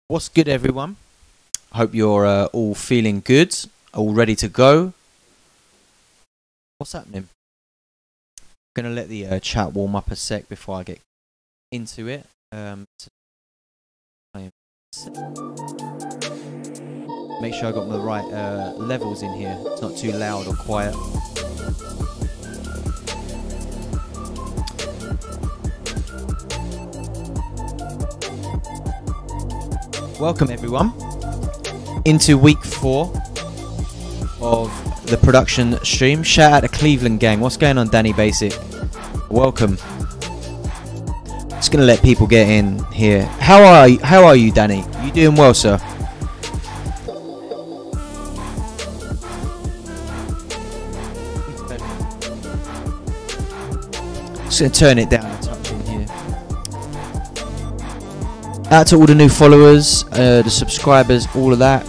What's good, everyone? Hope you're all feeling good, all ready to go. What's happening? Gonna let the chat warm up a sec before I get into it. Make sure I got the right levels in here. It's not too loud or quiet. Welcome everyone into week 4 of the production stream. Shout out to Cleveland gang. What's going on, Danny Basic? Welcome. Just gonna let people get in here. How are you, Danny? You doing well, sir? Just gonna turn it down a touch in here. Out to all the new followers, the subscribers, all of that.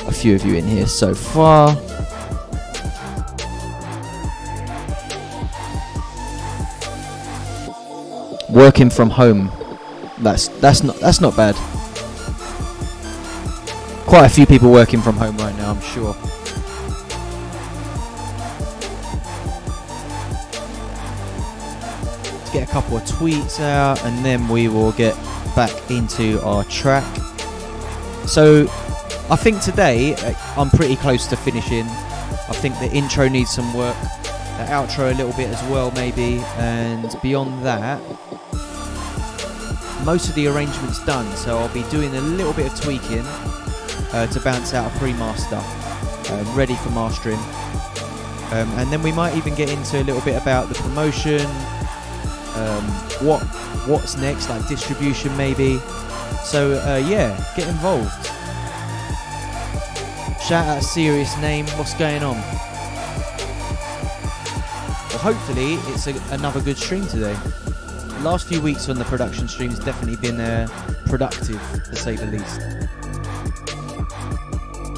A few of you in here so far. Working from home. That's not bad. Quite a few people working from home right now, I'm sure. Get a couple of tweets out and then we will get back into our track. So I think today I'm pretty close to finishing. I think the intro needs some work, the outro a little bit as well maybe, and beyond that most of the arrangements done, so I'll be doing a little bit of tweaking to bounce out a pre-master ready for mastering, and then we might even get into a little bit about the promotion, what's next, like distribution maybe. So yeah, get involved. Shout out a serious name. What's going on? Well, hopefully it's another good stream today. The last few weeks on the production stream has definitely been productive, to say the least.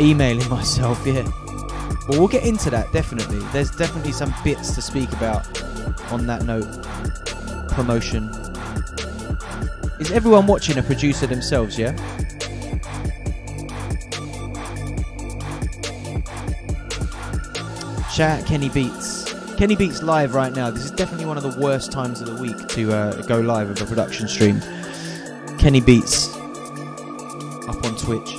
Emailing myself, yeah. Well, we'll get into that, definitely. There's definitely some bits to speak about on that note. Promotion. Is everyone watching a producer themselves, yeah? Shout out Kenny Beats. Kenny Beats live right now. This is definitely one of the worst times of the week to go live with a production stream. Kenny Beats up on Twitch.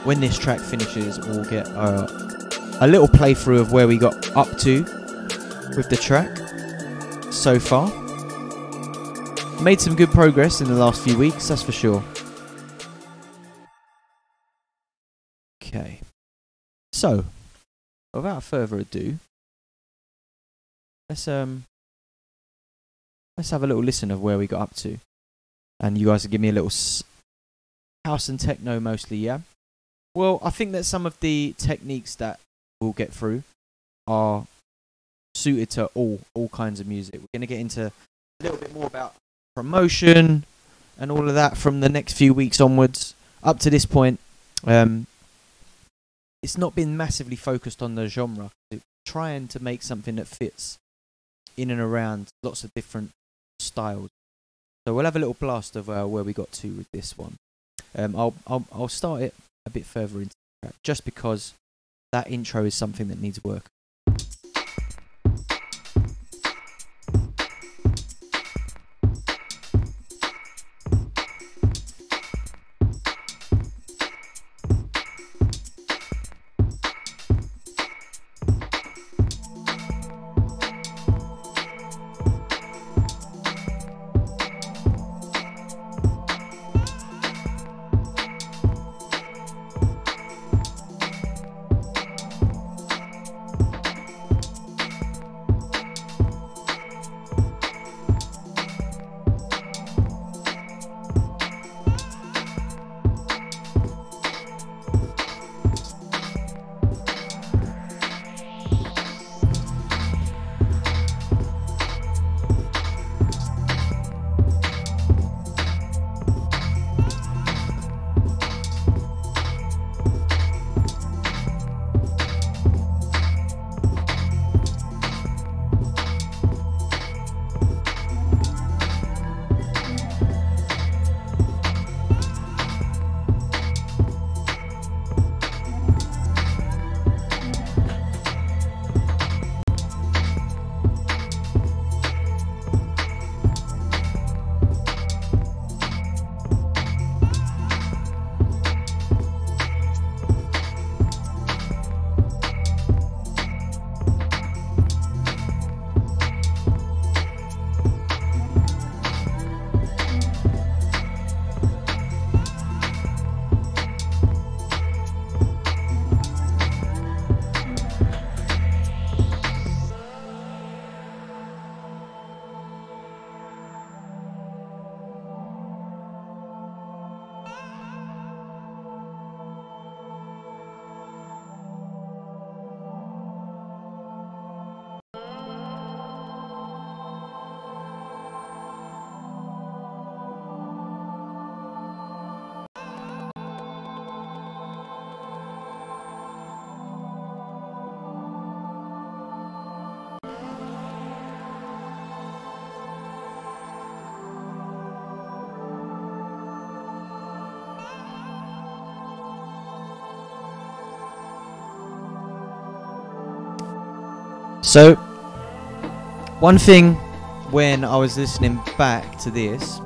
When this track finishes, we'll get a little playthrough of where we got up to with the track so far. Made some good progress in the last few weeks, that's for sure. Okay, so without further ado, let's have a little listen of where we got up to, and you guys will give me a little house and techno mostly, yeah. Well, I think that some of the techniques that we'll get through are suited to all kinds of music. We're going to get into a little bit more about promotion and all of that from the next few weeks onwards. Up to this point, it's not been massively focused on the genre. It's trying to make something that fits in and around lots of different styles. So we'll have a little blast of where we got to with this one. I'll start it a bit further into the track, just because that intro is something that needs work. So, one thing when I was listening back to this,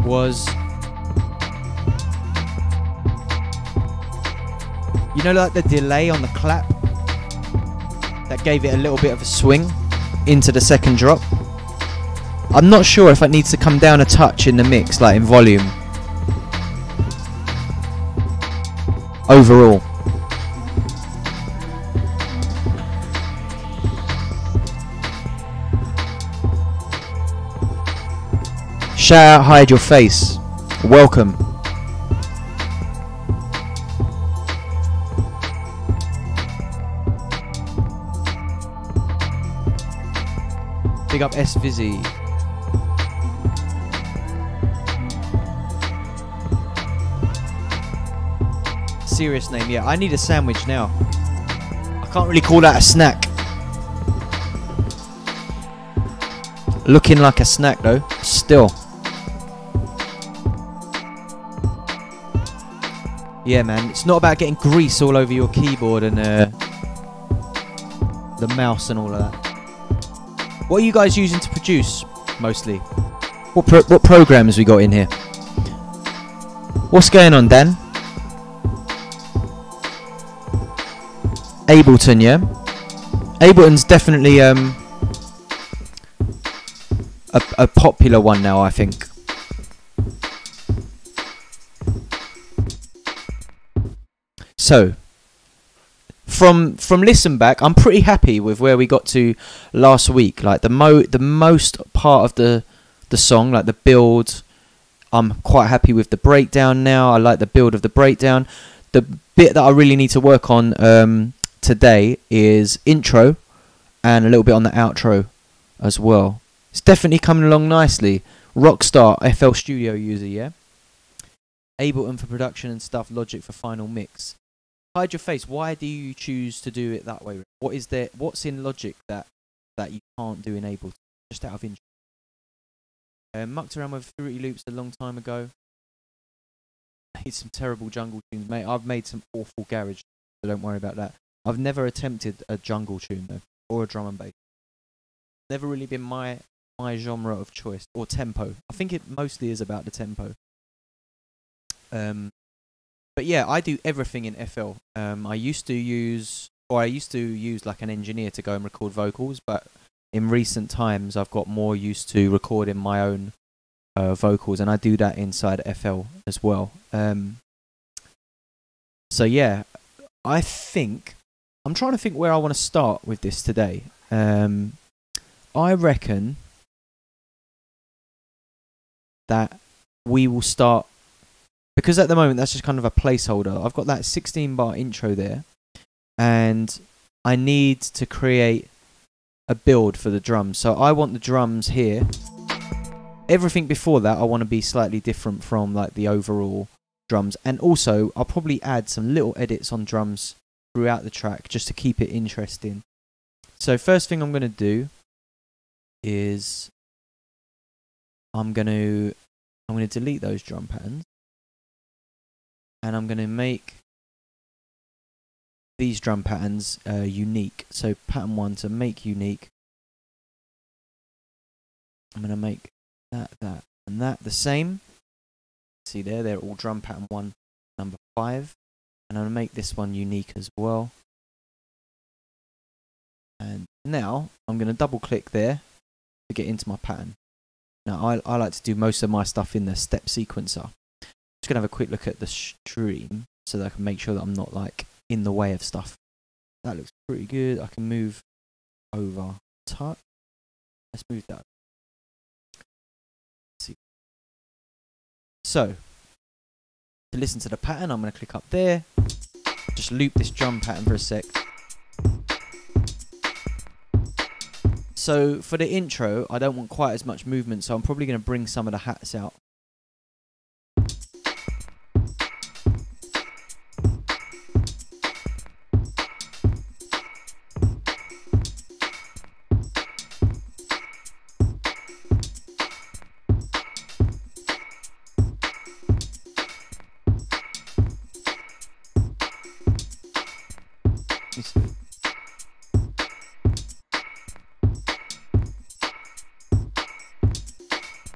was, you know, like the delay on the clap that gave it a little bit of a swing into the second drop. I'm not sure if it needs to come down a touch in the mix, like in volume overall. Shout out, hide your face. Welcome. Big up S Vizzy. Serious name, yeah. I need a sandwich now. I can't really call that a snack. Looking like a snack though, still. Yeah, man, it's not about getting grease all over your keyboard and the mouse and all of that. What are you guys using to produce, mostly? What programs we got in here? What's going on, Dan? Ableton, yeah? Ableton's definitely a popular one now, I think. So, from listen back, I'm pretty happy with where we got to last week. Like the most part of the song, like the build, I'm quite happy with the breakdown now. I like the build of the breakdown. The bit that I really need to work on today is intro and a little bit on the outro as well. It's definitely coming along nicely. Rockstar FL Studio user, yeah? Ableton for production and stuff, Logic for final mix. Hide your face. Why do you choose to do it that way? What is there? What's in Logic that you can't do in Ableton? Just out of interest. Mucked around with Fruity Loops a long time ago. Made some terrible jungle tunes, mate. I've made some awful garage, so don't worry about that. I've never attempted a jungle tune though, or a drum and bass. Never really been my genre of choice, or tempo. I think it mostly is about the tempo. But yeah, I do everything in FL. I used to use like an engineer to go and record vocals, but in recent times I've got more used to recording my own vocals, and I do that inside FL as well. So yeah, I think I'm trying to think where I want to start with this today. I reckon that we will start, because at the moment that's just kind of a placeholder. I've got that 16-bar intro there, and I need to create a build for the drums. So I want the drums here. Everything before that I want to be slightly different from like the overall drums, and also I'll probably add some little edits on drums throughout the track just to keep it interesting. So first thing I'm going to do is I'm going to delete those drum patterns, and I'm going to make these drum patterns unique. So pattern 1 to make unique, I'm going to make that, and that the same. See there, they're all drum pattern 1, number 5. And I'm going to make this one unique as well. And now I'm going to double click there to get into my pattern. Now I like to do most of my stuff in the step sequencer. Just going to have a quick look at the stream so that I can make sure that I'm not like in the way of stuff. That looks pretty good. I can move over touch. Let's move that. Let's see. So to listen to the pattern, I'm going to click up there. Just loop this drum pattern for a sec. So for the intro, I don't want quite as much movement, so I'm probably going to bring some of the hats out.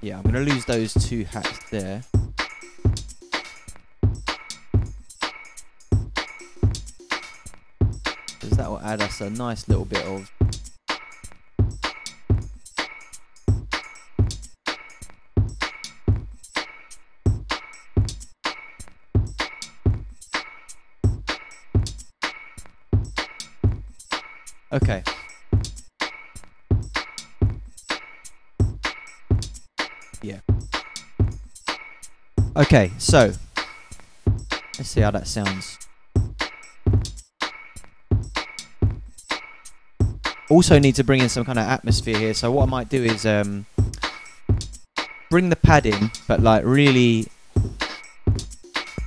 Yeah, I'm going to lose those 2 hats there. Because that will add us a nice little bit of... Okay. Yeah. Okay, so let's see how that sounds. Also need to bring in some kind of atmosphere here, so what I might do is bring the pad in, but like really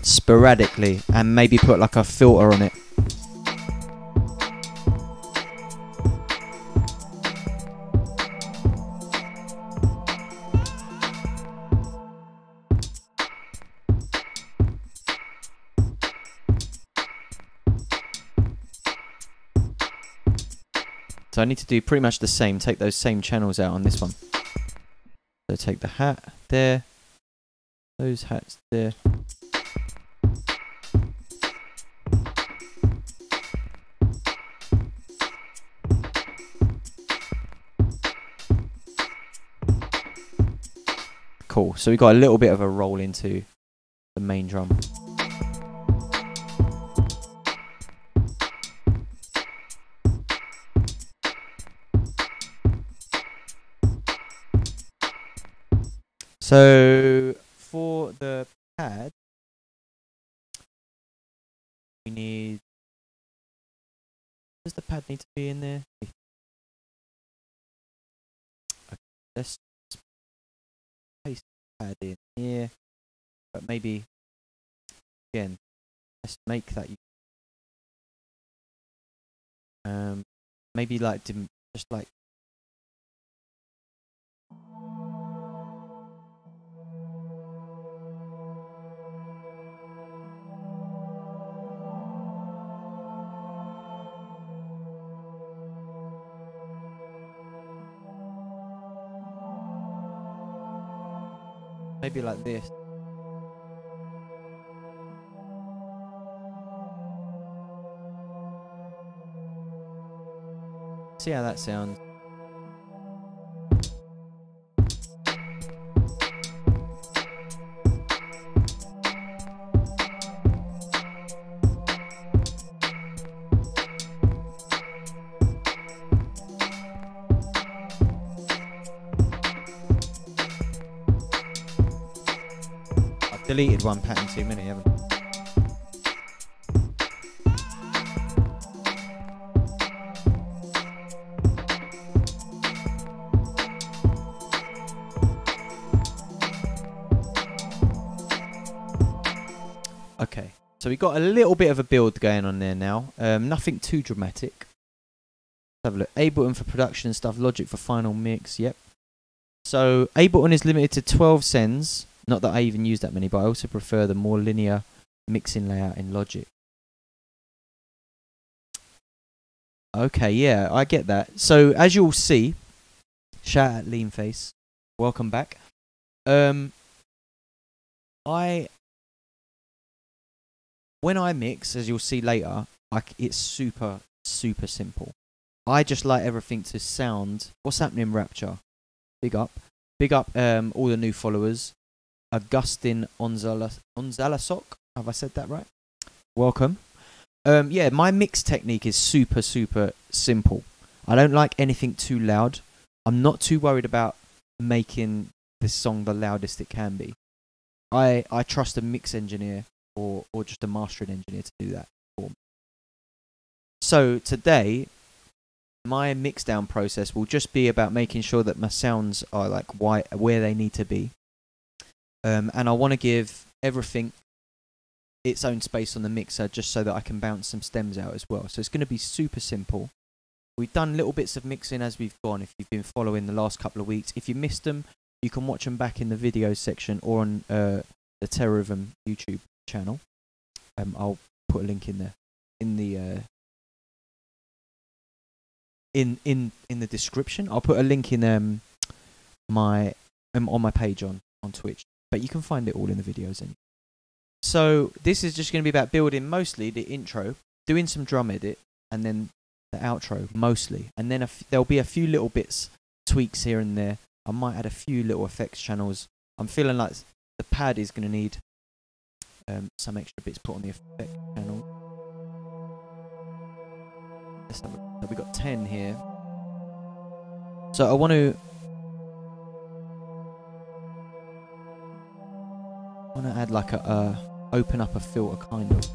sporadically, and maybe put like a filter on it. So I need to do pretty much the same, take those same channels out on this one. So take the hat there, those hats there. Cool, so we got a little bit of a roll into the main drum. So for the pad, we need... Does the pad need to be in there? Okay, let's paste the pad in here, but maybe, again, let's make that... maybe like, just like... Maybe like this. See how that sounds. Deleted one pattern too many, haven't I? Okay, so we got a little bit of a build going on there now. Nothing too dramatic. Let's have a look. Ableton for production stuff, Logic for final mix. Yep. So Ableton is limited to 12 sends. Not that I even use that many, but I also prefer the more linear mixing layout in Logic. Okay, yeah, I get that. So as you'll see, shout out Leanface, welcome back. When I mix, as you'll see later, it's super simple. I just like everything to sound. What's happening, Rapture? Big up all the new followers. Augustin Onzalasok, have I said that right? Welcome. Yeah, my mix technique is super simple. I don't like anything too loud. I'm not too worried about making this song the loudest it can be. I trust a mix engineer or just a mastering engineer to do that for me. So today, my mix down process will just be about making sure that my sounds are like where they need to be. And I want to give everything its own space on the mixer just so that I can bounce some stems out as well. So it's going to be super simple. We've done little bits of mixing as we've gone if you've been following the last couple of weeks. If you missed them, you can watch them back in the video section or on the Terrorism YouTube channel. I'll put a link in there in the in the description. I'll put a link in my on my page on Twitch, but you can find it all in the videos. Anyway. So this is just going to be about building mostly the intro, doing some drum edit, and then the outro mostly, and then there'll be a few little bits, tweaks here and there. I might add a few little effects channels. I'm feeling like the pad is going to need some extra bits put on the effect channel. So we've got 10 here. So I want to add like a open up a filter kind of.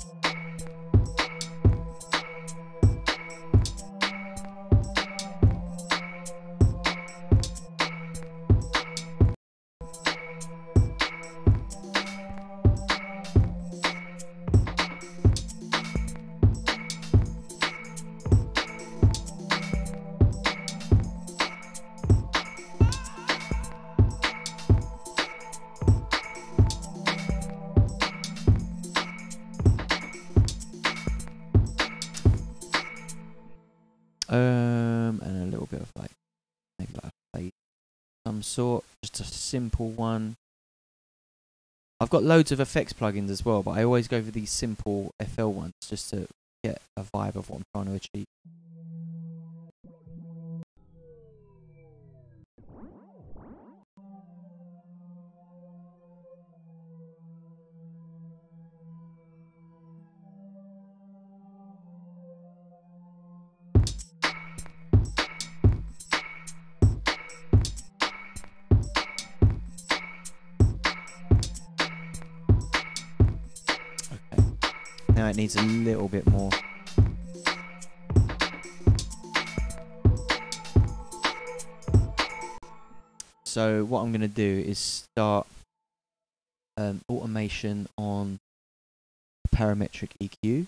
And a little bit of like maybe like a fade some sort, just a simple one. I've got loads of effects plugins as well, but I always go for these simple FL ones just to get a vibe of what I'm trying to achieve. Now it needs a little bit more. So what I'm going to do is start automation on parametric EQ.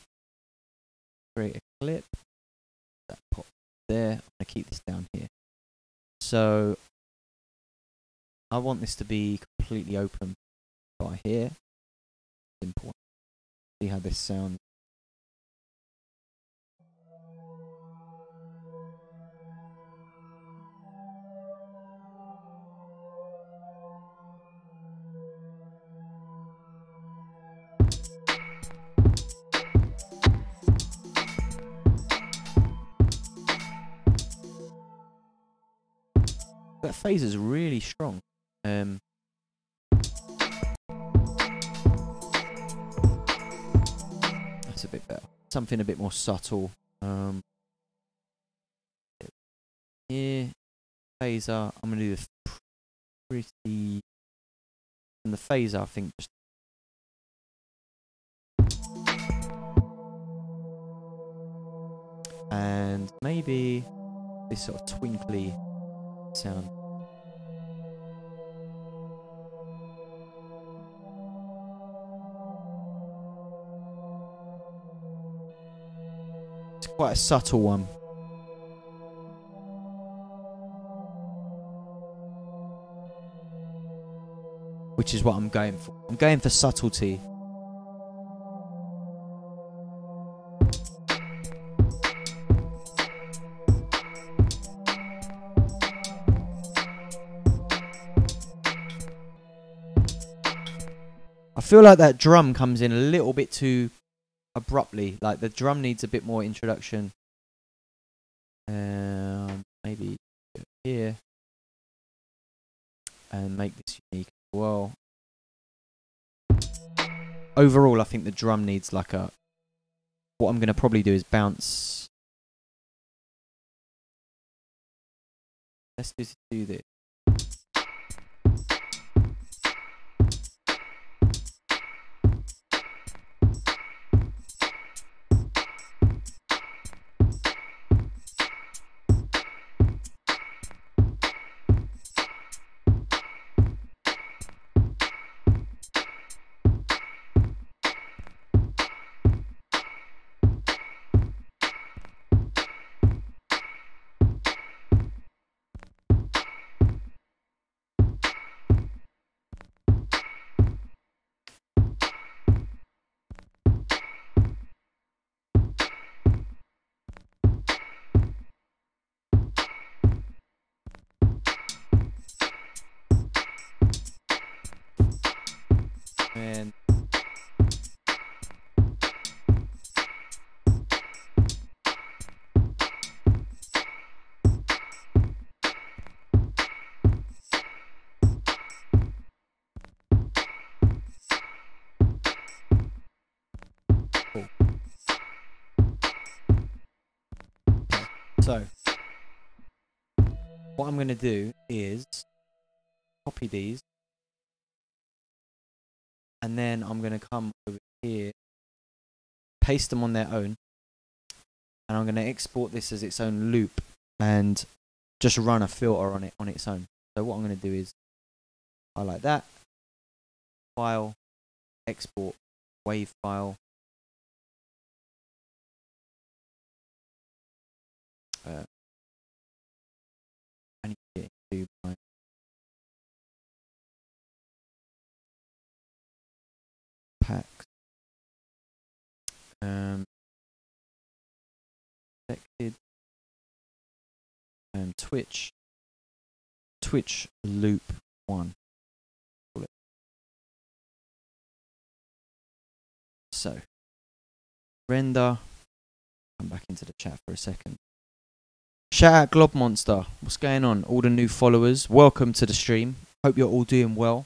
Create a clip. That pop there. I'm going to keep this down here. So I want this to be completely open by here. Simple. See how this sounds. That phaser is really strong. That's a bit better. Something a bit more subtle. Here, phaser. I'm gonna do this pretty. And the phaser, I think, just. And maybe this sort of twinkly sound. It's quite a subtle one. Which is what I'm going for. I'm going for subtlety. I feel like that drum comes in a little bit too abruptly. Like the drum needs a bit more introduction. Maybe here. And make this unique as well. Overall, I think the drum needs like a... What I'm going to probably do is bounce. Let's just do this. So, what I'm going to do is copy these, and then I'm going to come over here, paste them on their own, and I'm going to export this as its own loop and just run a filter on it on its own. So what I'm going to do is highlight that, file, export, wave file. I need to get into my packs. Selected. Twitch loop 1. So, render. Come back into the chat for a second. Shout out Glob Monster. What's going on? All the new followers. Welcome to the stream. Hope you're all doing well.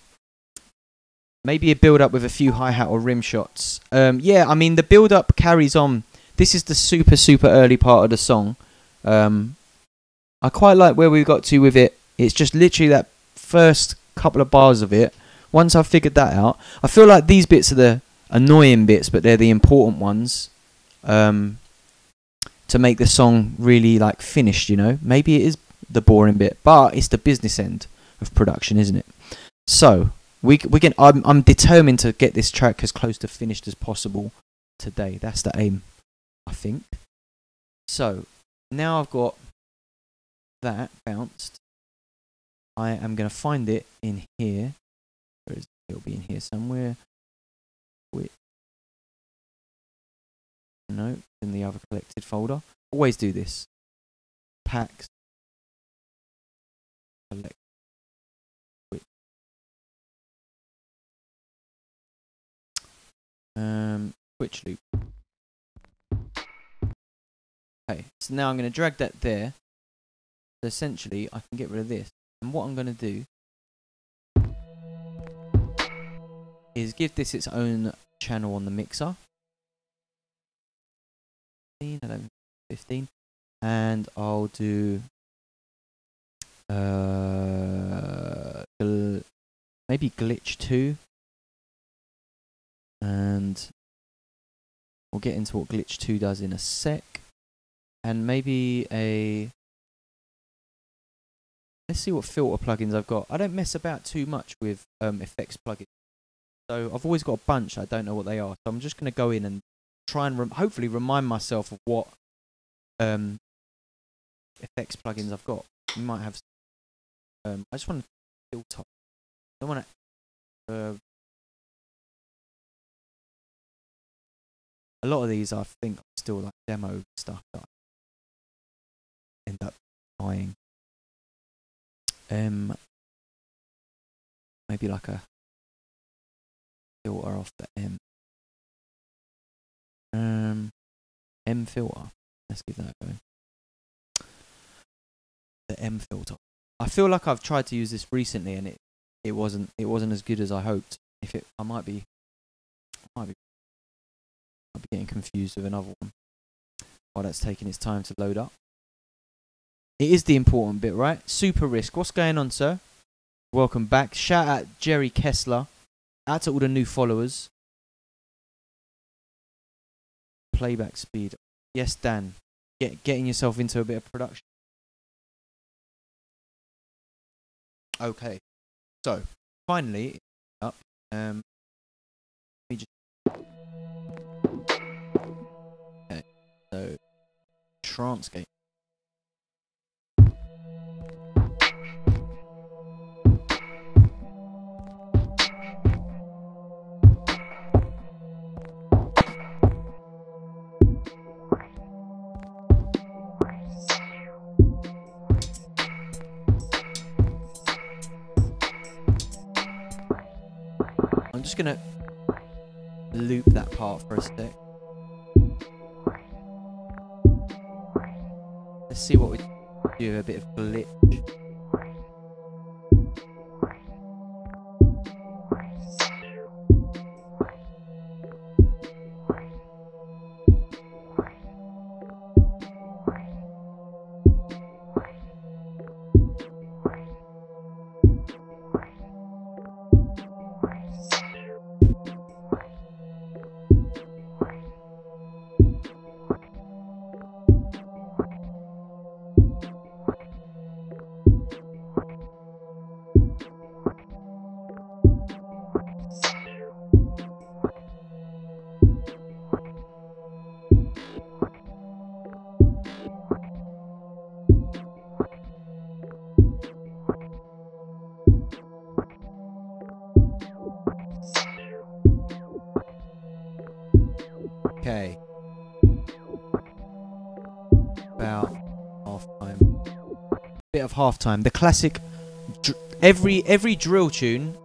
Maybe a build up with a few hi-hat or rim shots. Yeah, I mean the build up carries on. This is the super early part of the song. I quite like where we got to with it. It's just literally that first couple of bars of it. Once I've figured that out, I feel like these bits are the annoying bits, but they're the important ones. To make the song really like finished, you know. Maybe it is the boring bit, but it's the business end of production, isn't it? So we can. I'm determined to get this track as close to finished as possible today. That's the aim, I think. So now I've got that bounced. I am going to find it in here. Where is it? It'll be in here somewhere. No, in the other collected folder. Always do this. Packs. Collect. Twitch loop. Okay, so now I'm going to drag that there. So essentially, I can get rid of this. And what I'm going to do is give this its own channel on the mixer. 15, and I'll do maybe glitch 2, and we'll get into what glitch 2 does in a sec, and maybe let's see what filter plugins I've got. I don't mess about too much with effects plugins, so I've always got a bunch. I don't know what they are, so I'm just going to go in and try and hopefully remind myself of what effects plugins I've got. You might have. I just want to filter. I don't want to. A lot of these I think are still like demo stuff that I end up buying. Maybe like a filter off the M filter. Let's give that a go. The M filter. I feel like I've tried to use this recently and it wasn't as good as I hoped. I might be getting confused with another one while that's taking its time to load up. It is the important bit, right? Super Risk. What's going on, sir? Welcome back. Shout out Jerry Kessler. Out to all the new followers. Playback speed. Yes, Dan. Getting yourself into a bit of production. Okay. So, finally, up. Let me just. Okay. So, trance gate. I'm just gonna loop that part for a sec. Let's see what we do. A bit of glitch. about halftime? Bit of halftime. The classic. Every drill tune.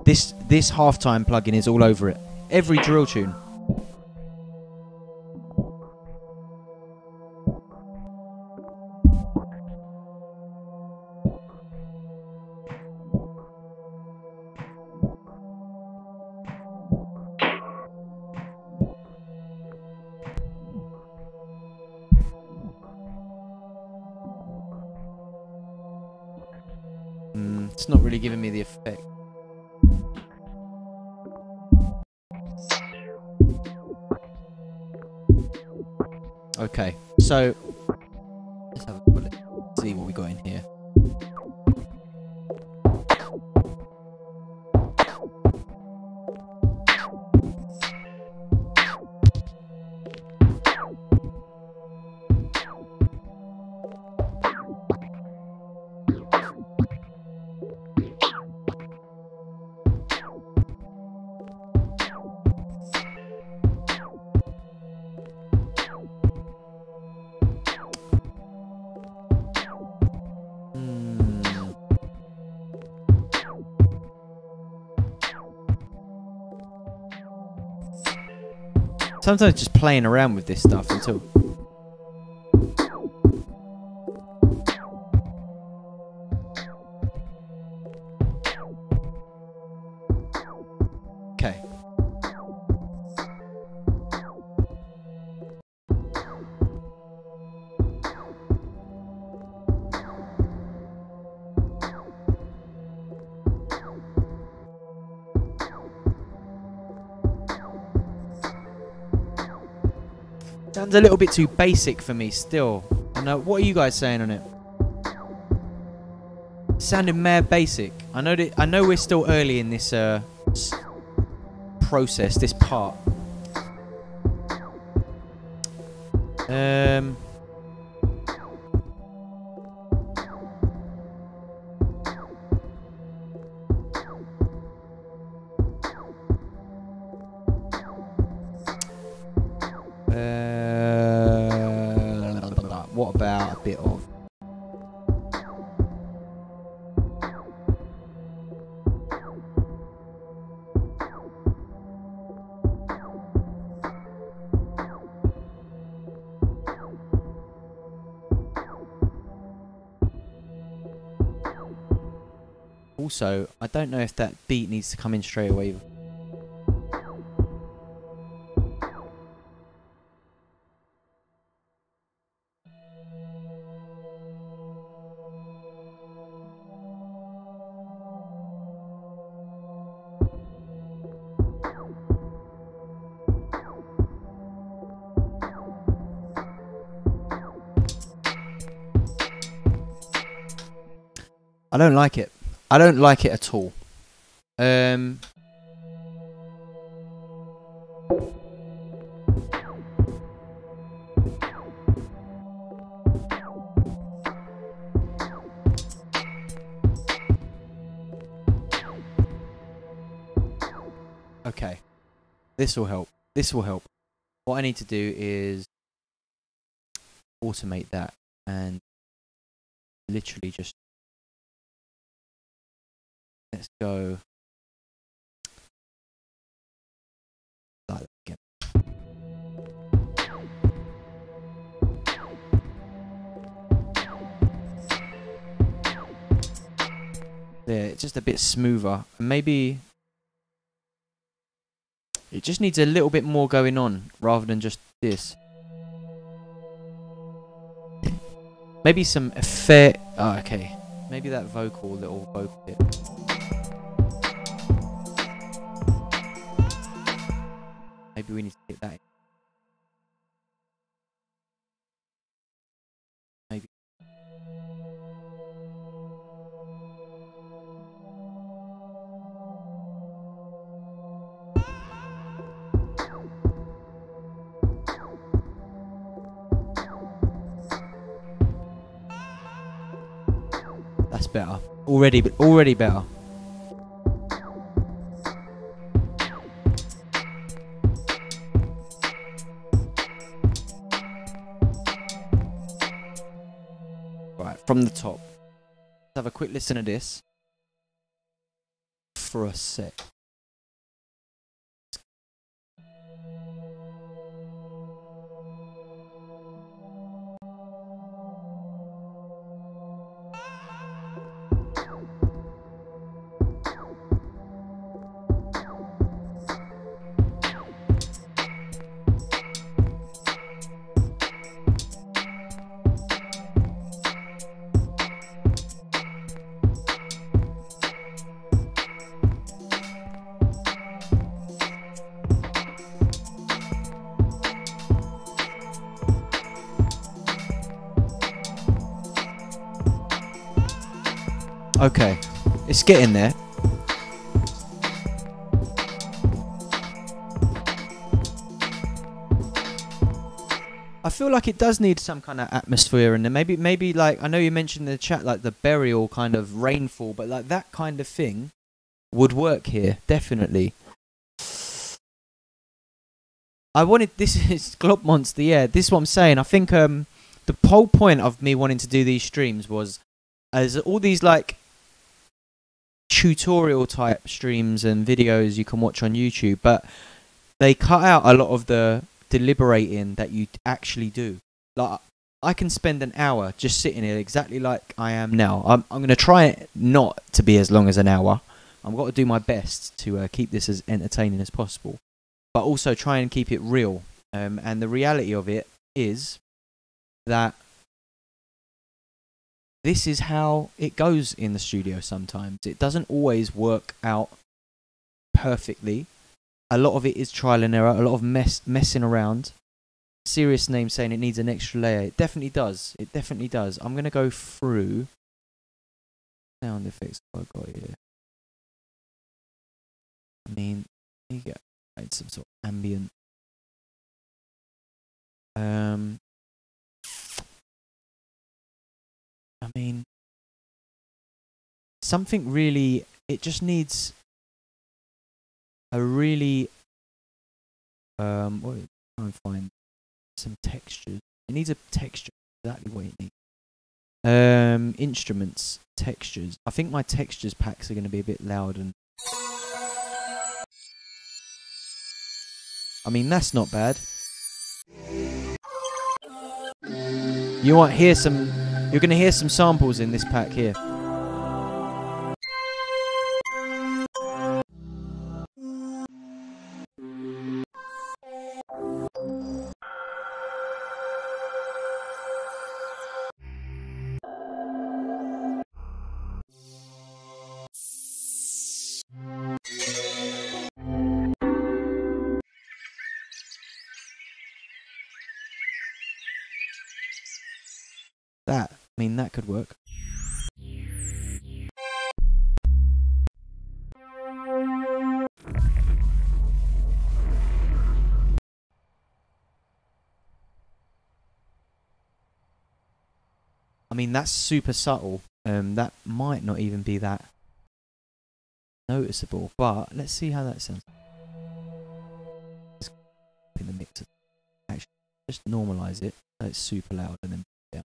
This halftime plugin is all over it. Every drill tune. It's not really giving me the effect. Okay, so let's have a look. See what we got in here. Sometimes just playing around with this stuff until... Okay. Sounds a little bit too basic for me still. I know. What are you guys saying on it? Sounding mad basic. I know we're still early in this process, this part. What about a bit of... Also, I don't know if that beat needs to come in straight away. I don't like it. I don't like it at all. Okay. This will help. This will help. What I need to do is automate that and literally just... Let's go like that again. There, it's just a bit smoother. Maybe it just needs a little bit more going on rather than just this. Maybe some effect. Oh, okay. Maybe that vocal, little vocal bit. Maybe we need to get that in. Maybe. That's better. Already better. Right, from the top. Let's have a quick listen to this for a sec. Okay, it's getting there. I feel like it does need some kind of atmosphere in there. Maybe like, I know you mentioned in the chat like the burial kind of rainfall, but like that kind of thing would work here, definitely. I wanted, this is Glob Monster, yeah, this is what I'm saying. I think the whole point of me wanting to do these streams was, as all these like tutorial type streams and videos you can watch on YouTube, but they cut out a lot of the deliberating that you actually do. Like, I can spend an hour just sitting here exactly like I am now. I'm going to try it not to be as long as an hour. I've got to do my best to keep this as entertaining as possible, but also try and keep it real. And the reality of it is that this is how it goes in the studio sometimes. It doesn't always work out perfectly. A lot of it is trial and error, a lot of messing around. Serious Name saying it needs an extra layer. It definitely does. It definitely does. I'm going to go through sound effects I've got here. I mean, you get some sort of ambient. I mean, something really, it just needs a really, what, try and find some textures. It needs a texture, exactly what it needs. Instruments, textures. I think my textures packs are going to be a bit loud, and I mean, that's not bad. You might hear some, you're going to hear some samples in this pack here. That, I mean, that could work. I mean, that's super subtle. That might not even be that noticeable, but let's see how that sounds. In the mixer, actually, just normalize it so it's super loud, and then yeah.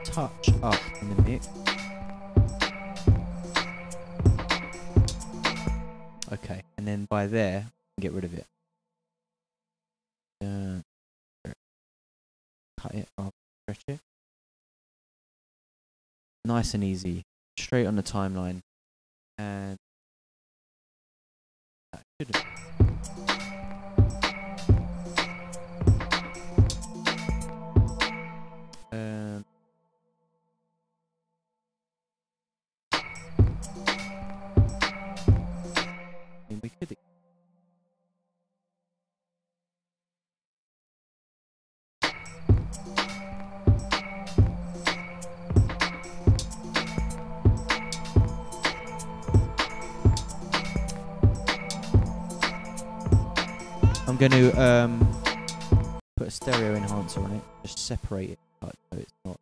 Touch up in the mix. Okay, and then by there, get rid of it. Cut it off, stretch it. Nice and easy, straight on the timeline, and that should have. We could. I'm going to put a stereo enhancer on it, just separate it so it's not.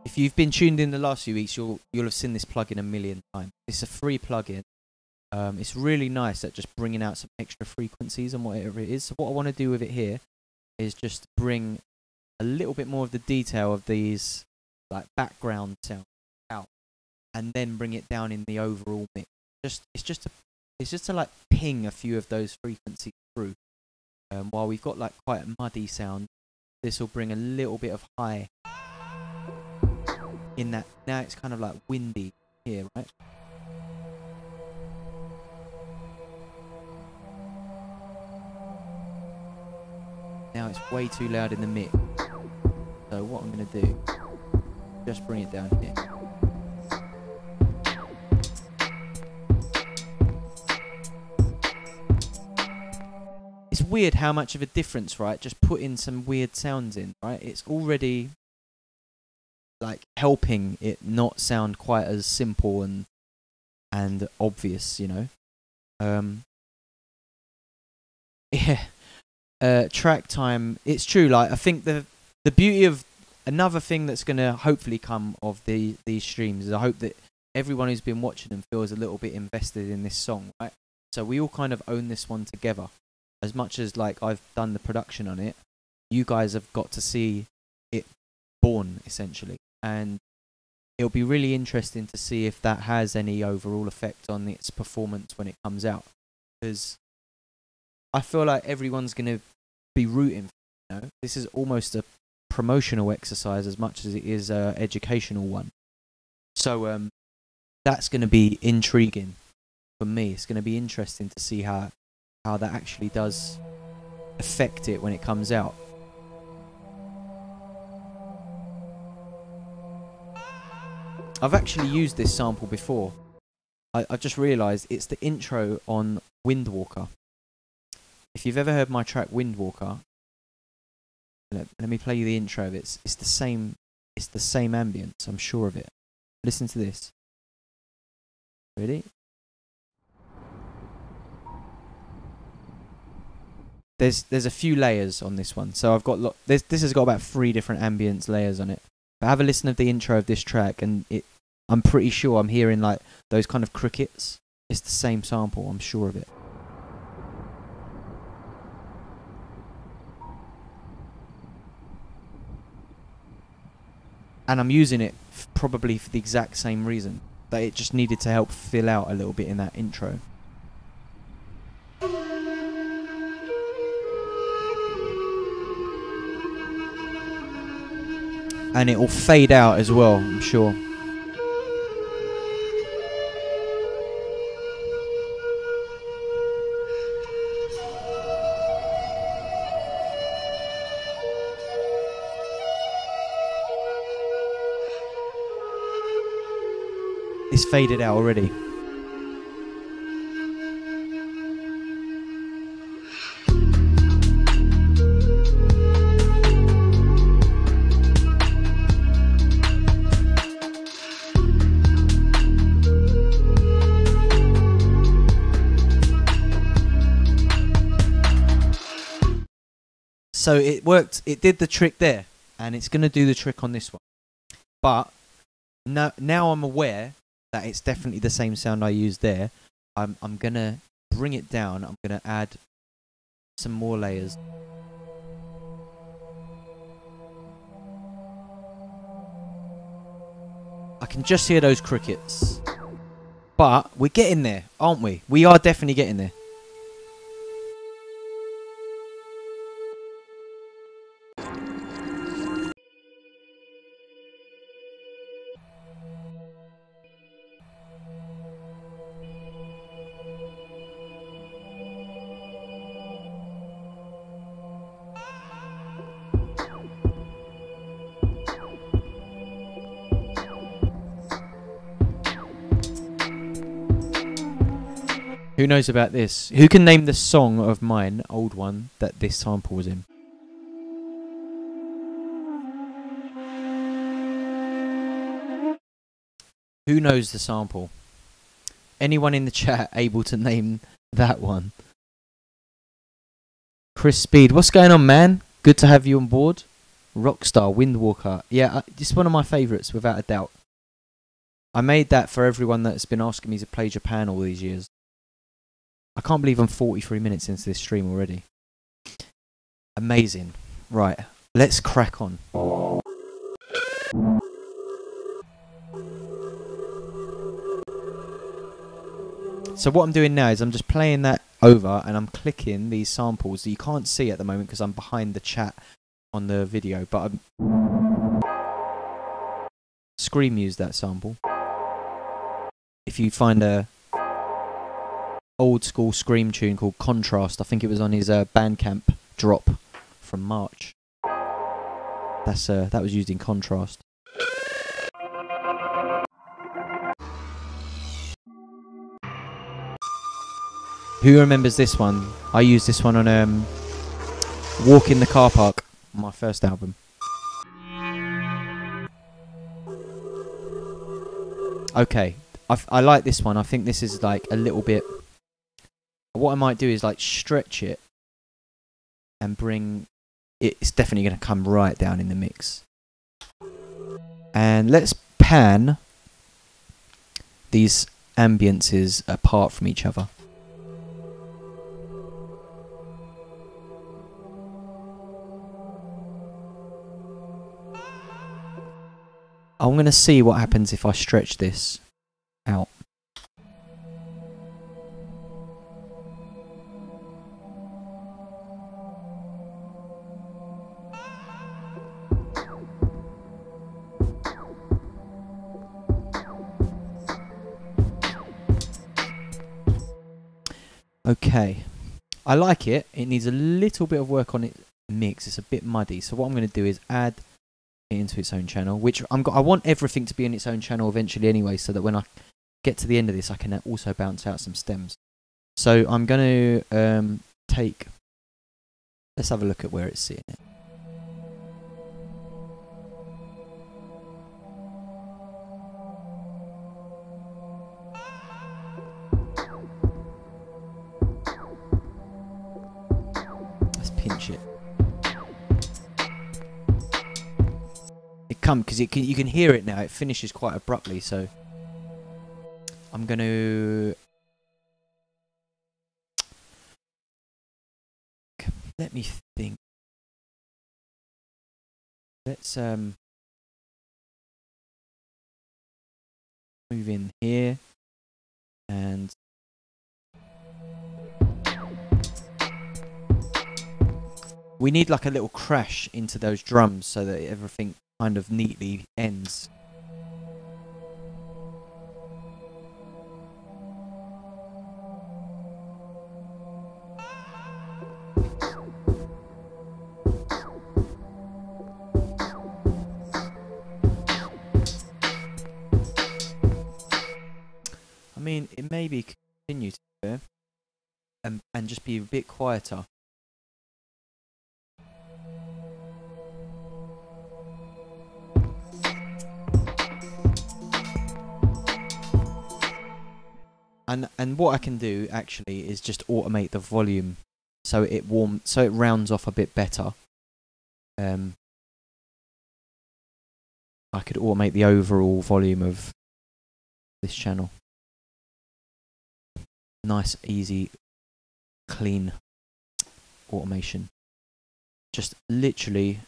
If you've been tuned in the last few weeks, you'll have seen this plugin a million times. It's a free plugin. It's really nice at just bringing out some extra frequencies and whatever it is. So what I want to do with it here is just bring a little bit more of the detail of these like background sounds out, and then bring it down in the overall mix. It's just to like ping a few of those frequencies through. While we've got like quite a muddy sound, this will bring a little bit of high in that. Now it's kind of like windy here, right? Now it's way too loud in the mix. So what I'm going to do, just bring it down here. It's weird how much of a difference, right? Just putting some weird sounds in, right? It's already like helping it not sound quite as simple and obvious, you know. Yeah. Track time. It's true. Like I think the beauty of another thing that's going to hopefully come of these streams is I hope that everyone who's been watching them feels a little bit invested in this song, right? So we all kind of own this one together. As much as like I've done the production on it, you guys have got to see it born essentially, and it'll be really interesting to see if that has any overall effect on its performance when it comes out, because I feel like everyone's going to be rooting for it, you know? This is almost a promotional exercise as much as it is an educational one. So that's going to be intriguing for me. It's going to be interesting to see how that actually does affect it when it comes out. I've actually used this sample before. I've just realised it's the intro on Windwalker. If you've ever heard my track Windwalker, let me play you the intro of it. It's the same ambience, I'm sure of it. Listen to this. Ready? There's a few layers on this one, so I've got this has got about 3 different ambience layers on it. But have a listen of the intro of this track, and I'm pretty sure I'm hearing like those kind of crickets. It's the same sample, I'm sure of it. And I'm using it probably for the exact same reason, that it just needed to help fill out a little bit in that intro. And it will fade out as well, I'm sure. It's faded out already. So it worked, it did the trick there, and it's going to do the trick on this one. But now I'm aware that it's definitely the same sound I used there. I'm going to bring it down. I'm going to add some more layers. I can just hear those crickets. But we're getting there, aren't we? We are definitely getting there. Who knows about this? Who can name the song of mine, old one, that this sample was in? Who knows the sample? Anyone in the chat able to name that one? Chris Speed, what's going on, man? Good to have you on board. Rockstar, Windwalker. Yeah, it's one of my favourites, without a doubt. I made that for everyone that's been asking me to play Japan all these years. I can't believe I'm 43 minutes into this stream already. Amazing. Right, let's crack on. So what I'm doing now is I'm just playing that over and I'm clicking these samples that you can't see at the moment because I'm behind the chat on the video, but I'm Scream used that sample. If you find a old school Scream tune called Contrast, I think it was on his Bandcamp drop from March. That was used in Contrast. Who remembers this one? I used this one on Walk in the Car Park, my first album. Okay, I like this one. I think this is like a little bit... What I might do is like stretch it and bring... It's definitely going to come right down in the mix. And let's pan these ambiences apart from each other. I'm going to see what happens if I stretch this out. Okay, I like it. It needs a little bit of work on its mix. It's a bit muddy. So what I'm going to do is add it into its own channel, which I want everything to be in its own channel eventually anyway, so that when I get to the end of this, I can also bounce out some stems. So I'm going to take... Let's have a look at where it's sitting at. Pinch it. Because you can hear it now. It finishes quite abruptly, so I'm going to... Let me think. Let's move in here and... We need like a little crash into those drums so that everything kind of neatly ends. I mean, it maybe continue to be there and just be a bit quieter. And what I can do actually is just automate the volume so it rounds off a bit better. I could automate the overall volume of this channel. Nice, easy, clean automation. Just literally,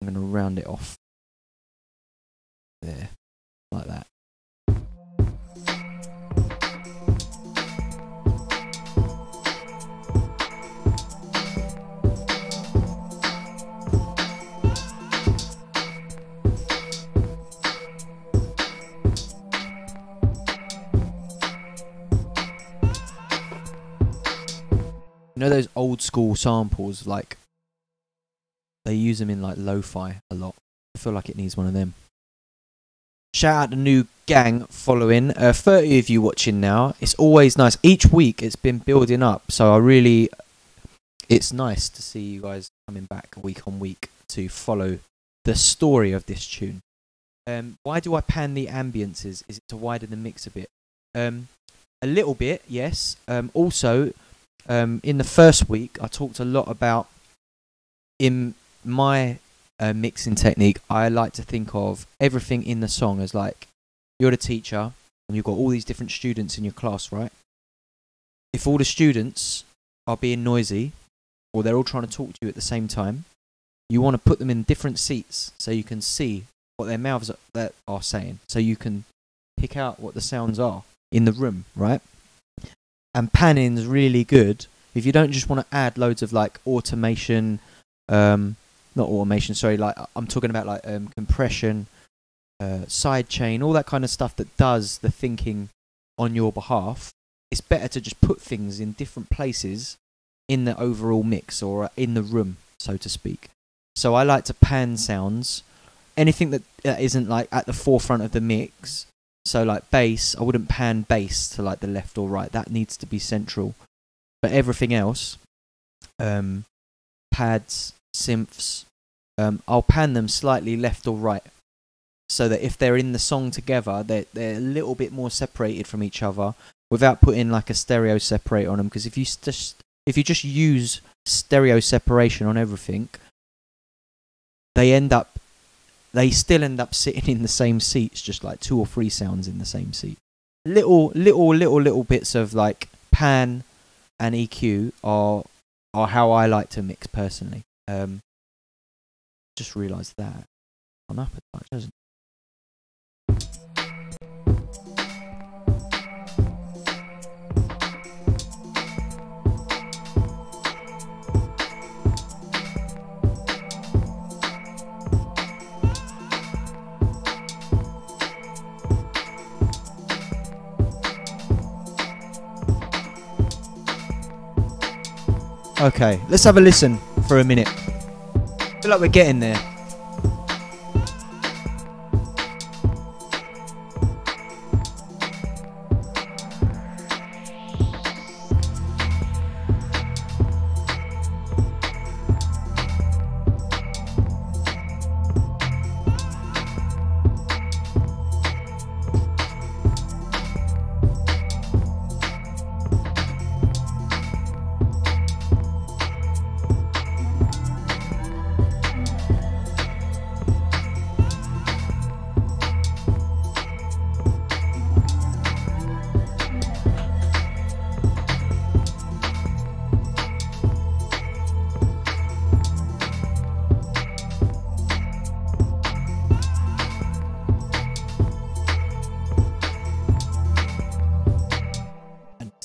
I'm going to round it off there, like that. You know those old school samples, like they use them in like lo-fi a lot. I feel like it needs one of them. shout out the new gang following. 30 of you watching now. It's always nice. Each week it's been building up, so it's nice to see you guys coming back week on week to follow the story of this tune. Why do I pan the ambiences? Is it to widen the mix a bit? A little bit, yes. Also, in the first week, I talked a lot about, in my mixing technique, I like to think of everything in the song as like, you're the teacher, and you've got all these different students in your class, right? If all the students are being noisy, or they're all trying to talk to you at the same time, you want to put them in different seats so you can see what their mouths are saying, so you can pick out what the sounds are in the room, right? And panning's really good if you don't just want to add loads of like automation, not automation, sorry, like I'm talking about like compression, side chain, all that kind of stuff that does the thinking on your behalf. It's better to just put things in different places in the overall mix, or in the room, so to speak. So I like to pan sounds, anything that isn't like at the forefront of the mix. So like bass, I wouldn't pan bass to like the left or right. That needs to be central. But everything else, pads, synths, I'll pan them slightly left or right, so that if they're in the song together, they're a little bit more separated from each other, without putting like a stereo separator on them. Because if you just use stereo separation on everything, they still end up sitting in the same seats, just like 2 or 3 sounds in the same seat. Little bits of like pan and EQ are how I like to mix personally. Just realised that. Gone up a touch, hasn't it? Okay, let's have a listen for a minute. I feel like we're getting there.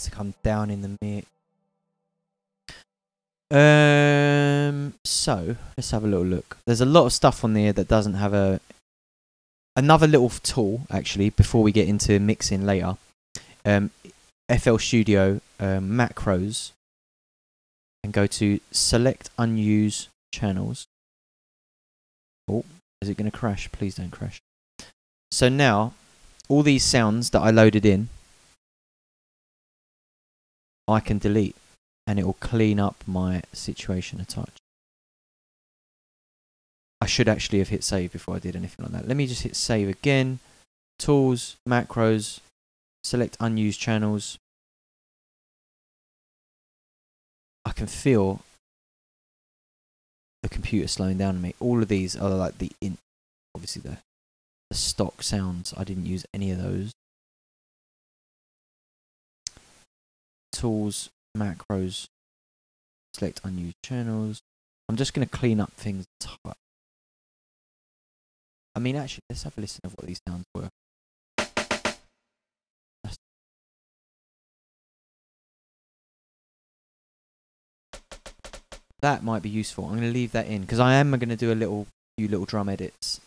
Come down in the mix. So let's have a little look. There's a lot of stuff on there that doesn't have another little tool actually before we get into mixing later. FL Studio macros, and go to select unused channels. Oh, is it going to crash? Please don't crash. So now all these sounds that I loaded in, I can delete, and it will clean up my situation a touch. I should actually have hit save before I did anything like that. Let me just hit save again. Tools, macros, select unused channels. I can feel the computer slowing down on me. All of these are like obviously the stock sounds. I didn't use any of those. Tools, macros, select unused channels. I'm just going to clean up things. I mean, actually, let's have a listen of what these sounds were. That might be useful. I'm going to leave that in because I am going to do a few little drum edits.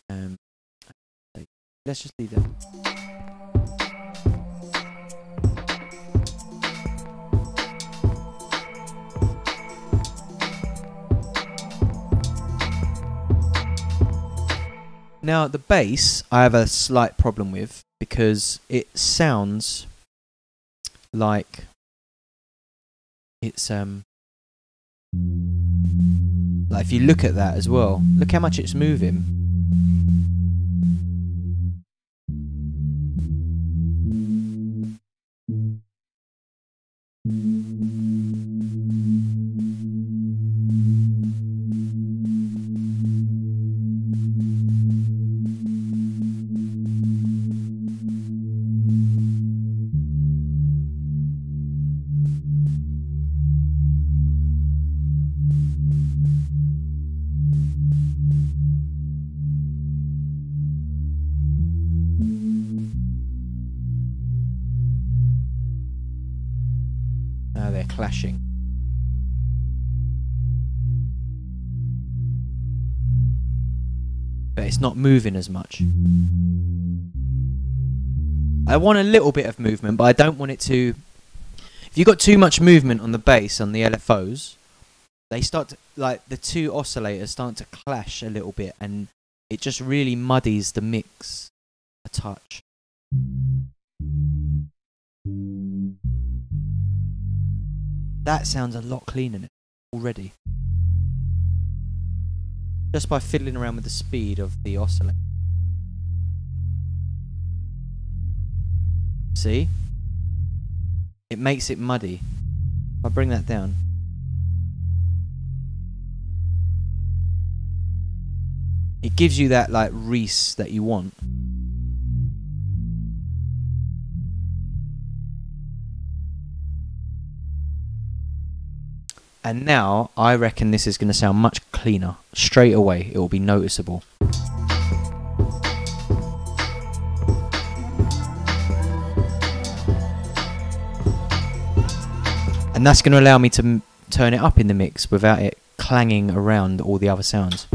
Let's just leave that. Now, the bass, I have a slight problem with because it sounds like it's like if you look at that as well, look how much it's moving. Now they're clashing. But it's not moving as much. I want a little bit of movement, but I don't want it to... If you've got too much movement on the bass, on the LFOs, they start to, like, the two oscillators start to clash a little bit, and it just really muddies the mix a touch. That sounds a lot cleaner already. Just by fiddling around with the speed of the oscillator. See? It makes it muddy. If I bring that down. It gives you that like Reese that you want. And now I reckon this is going to sound much cleaner. Straight away it will be noticeable. And that's going to allow me to turn it up in the mix without it clanging around all the other sounds.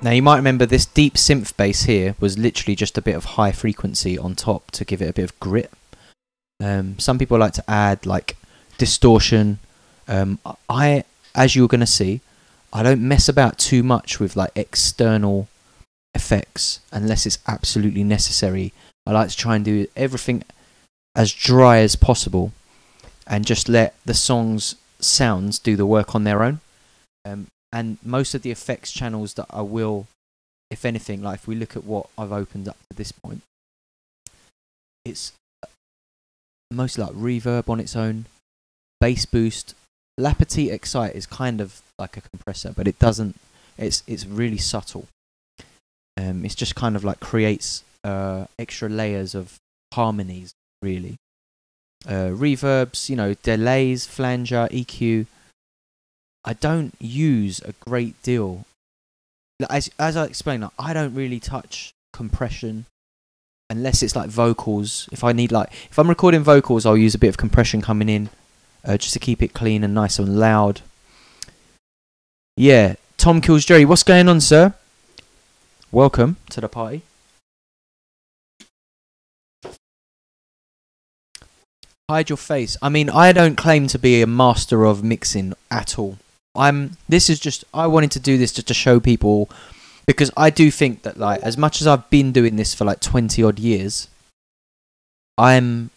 Now you might remember this deep synth bass here was literally just a bit of high frequency on top to give it a bit of grit. Some people like to add like distortion. As you're going to see, I don't mess about too much with like external effects unless it's absolutely necessary. I like to try and do everything as dry as possible and just let the song's sounds do the work on their own. And most of the effects channels that I will, if anything, like if we look at what I've opened up to this point, it's mostly like reverb on its own, bass boost. La Petite Excite is kind of like a compressor, but it doesn't, it's really subtle. It's just kind of like creates extra layers of harmonies, really. Reverbs, you know, delays, flanger, EQ. I don't use a great deal. As I explained, like, I don't really touch compression unless it's like vocals. If I'm recording vocals, I'll use a bit of compression coming in just to keep it clean and nice and loud. Yeah, Tom Kills Jerry. What's going on, sir? Welcome to the party. Hide your face. I mean, I don't claim to be a master of mixing at all. I wanted to do this just to show people, because I do think that, like, as much as I've been doing this for like 20 odd years, I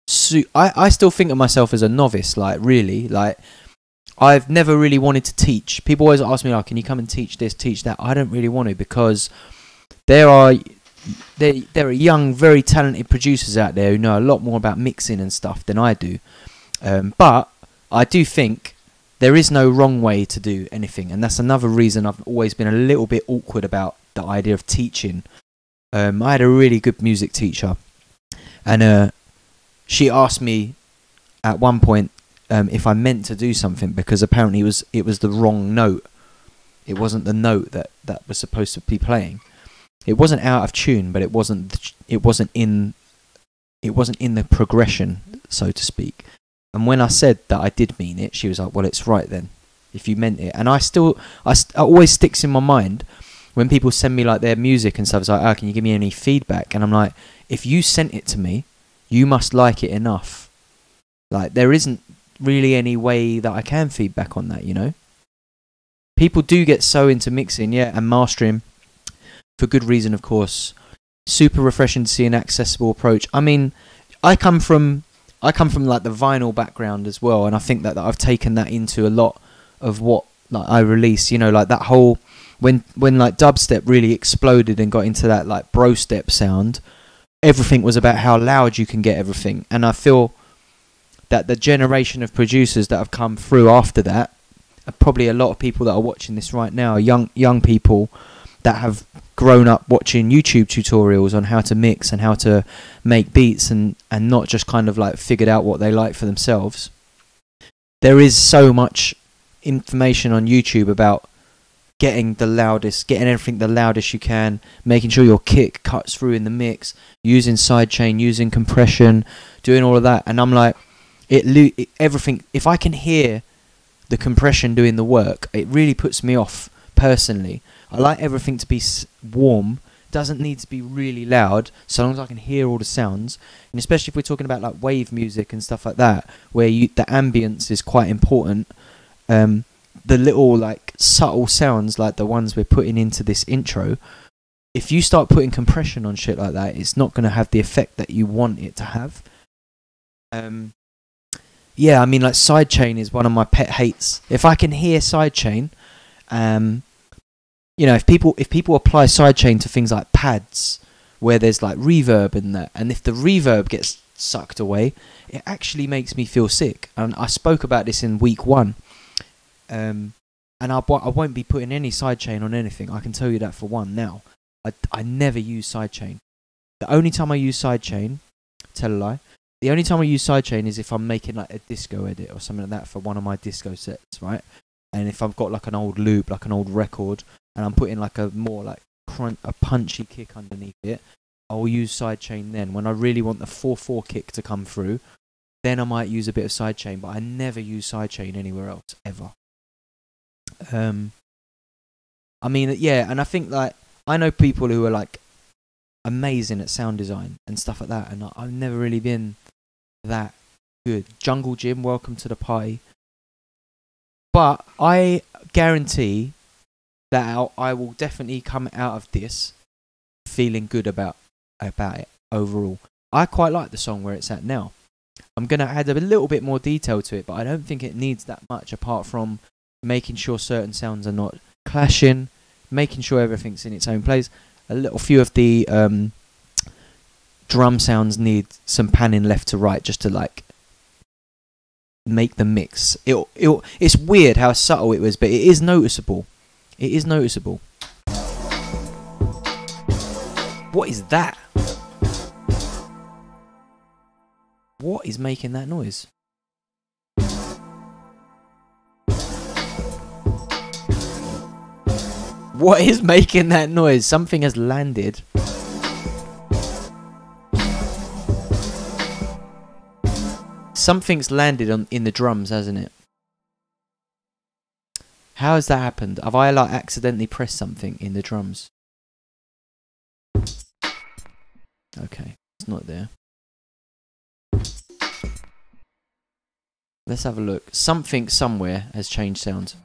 still think of myself as a novice, like, really. Like, I've never really wanted to teach. People always ask me, like, can you come and teach this, teach that? I don't really want to, because there are young, very talented producers out there who know a lot more about mixing and stuff than I do. But I do think there is no wrong way to do anything, and that's another reason I've always been a little bit awkward about the idea of teaching. I had a really good music teacher, and she asked me at one point if I meant to do something, because apparently it was the wrong note. It wasn't the note that was supposed to be playing. It wasn't out of tune, but it wasn't in the progression, so to speak. And when I said that I did mean it, she was like, well, it's right then, if you meant it. And I always sticks in my mind when people send me like their music and stuff. It's like, oh, can you give me any feedback? And I'm like, if you sent it to me, you must like it enough Like, there isn't really any way that I can feedback on that, you know? People do get so into mixing, yeah, and mastering, for good reason, of course. Super refreshing to see an accessible approach. I mean, I come from like the vinyl background as well, and I think that I've taken that into a lot of what like I release. You know, like that whole when like dubstep really exploded and got into that like bro step sound, everything was about how loud you can get everything. And I feel that the generation of producers that have come through after that, are probably a lot of people that are watching this right now, young people that have grown up watching YouTube tutorials on how to mix and how to make beats, and not just kind of like figured out what they like for themselves. There is so much information on YouTube about getting everything the loudest you can, making sure your kick cuts through in the mix, using sidechain, using compression, doing all of that. And I'm like, everything, if I can hear the compression doing the work, it really puts me off personally. I like everything to be warm, doesn't need to be really loud, so long as I can hear all the sounds. And especially if we're talking about like wave music and stuff like that, where the ambience is quite important. The little like subtle sounds like the ones we're putting into this intro, if you start putting compression on shit like that, it's not going to have the effect that you want it to have. Yeah, I mean, like sidechain is one of my pet hates. If I can hear sidechain, you know, if people apply sidechain to things like pads where there's like reverb in that, and if the reverb gets sucked away, it actually makes me feel sick. And I spoke about this in week 1. And I won't be putting any sidechain on anything. I can tell you that for one now. I never use sidechain. The only time I use sidechain, tell a lie, the only time I use sidechain is if I'm making like a disco edit or something like that for one of my disco sets, right? And if I've got like an old loop, like an old record, and I'm putting like a more like a punchy kick underneath it, I'll use sidechain then. When I really want the 4/4 kick to come through, then I might use a bit of sidechain, but I never use sidechain anywhere else, ever. I mean, yeah, and I think like, I know people who are like amazing at sound design and stuff like that, and I've never really been that good. Jungle Jim, welcome to the party. But I guarantee that I will definitely come out of this feeling good about it overall. I quite like the song where it's at now. I'm going to add a little bit more detail to it, but I don't think it needs that much, apart from making sure certain sounds are not clashing, making sure everything's in its own place. A few of the drum sounds need some panning left to right just to like make the mix. It's weird how subtle it was, but it is noticeable. It is noticeable. What is that? What is making that noise? What is making that noise? Something has landed. Something's landed in the drums, hasn't it? How has that happened? Have I like accidentally pressed something in the drums? Okay, it's not there. Let's have a look. Something somewhere has changed sound.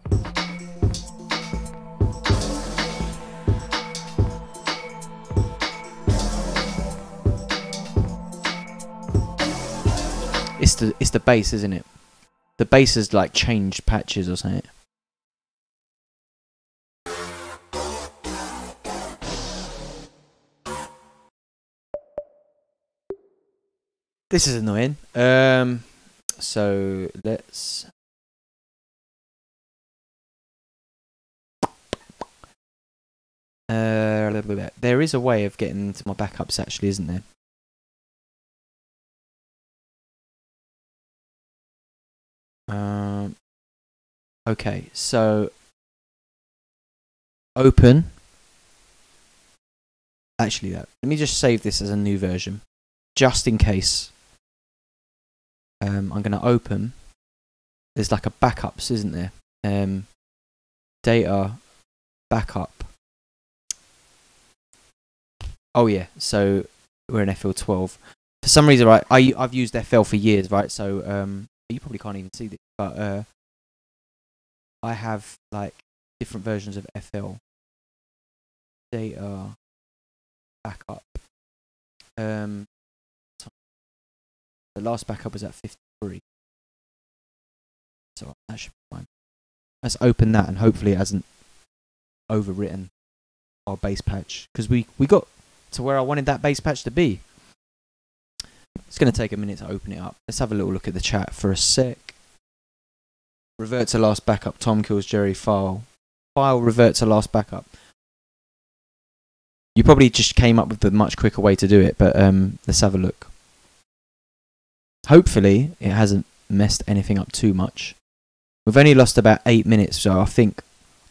It's the bass, isn't it? The bass has like changed patches or something. This is annoying. So let's. There is a way of getting into my backups, actually, isn't there? Okay, so open. Actually, let me just save this as a new version, just in case. I'm going to open. There's like a backups, isn't there? Data backup. Oh yeah, so we're in FL12. for some reason, right, I've used FL for years, right? So you probably can't even see this, but I have like different versions of FL. Data backup. The last backup was at 53. So that should be fine. Let's open that, and hopefully it hasn't overwritten our base patch, because we got to where I wanted that base patch to be. It's going to take a minute to open it up. Let's have a little look at the chat for a sec. Revert to last backup. Tom kills Jerry. File revert to last backup. You probably just came up with the much quicker way to do it, but let's have a look. Hopefully it hasn't messed anything up too much. We've only lost about 8 minutes, so I think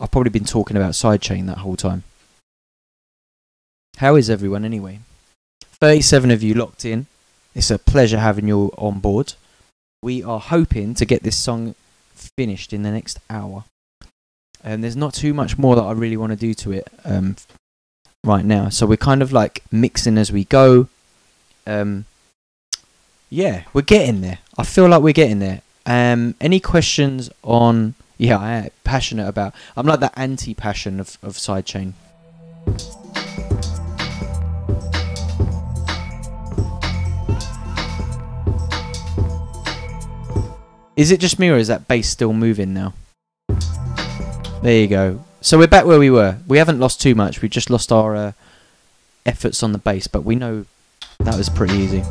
I've probably been talking about sidechain that whole time. How is everyone anyway? 37 of you locked in. It's a pleasure having you on board. We are hoping to get this song finished in the next hour. And there's not too much more that I really want to do to it right now. So we're kind of like mixing as we go. Yeah, we're getting there. I feel like we're getting there. Any questions on... Yeah, I am passionate about... I'm like the anti-passion of sidechain. Is it just me, or is that bass still moving now? There you go. So we're back where we were. We haven't lost too much. We just lost our efforts on the bass, but we know that was pretty easy.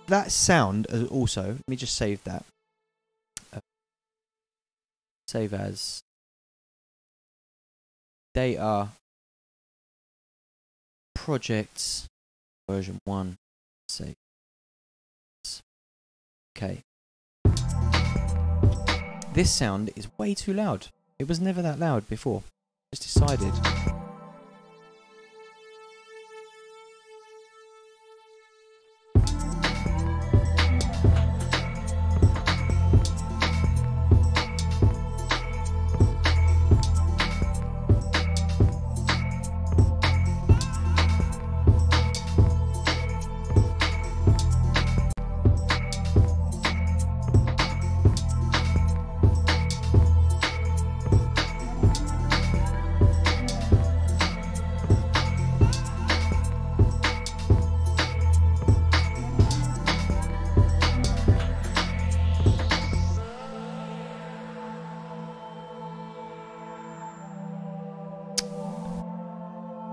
That sound also, let me just save that. Save as data projects version 1. Save. Okay. This sound is way too loud. It was never that loud before. Just decided.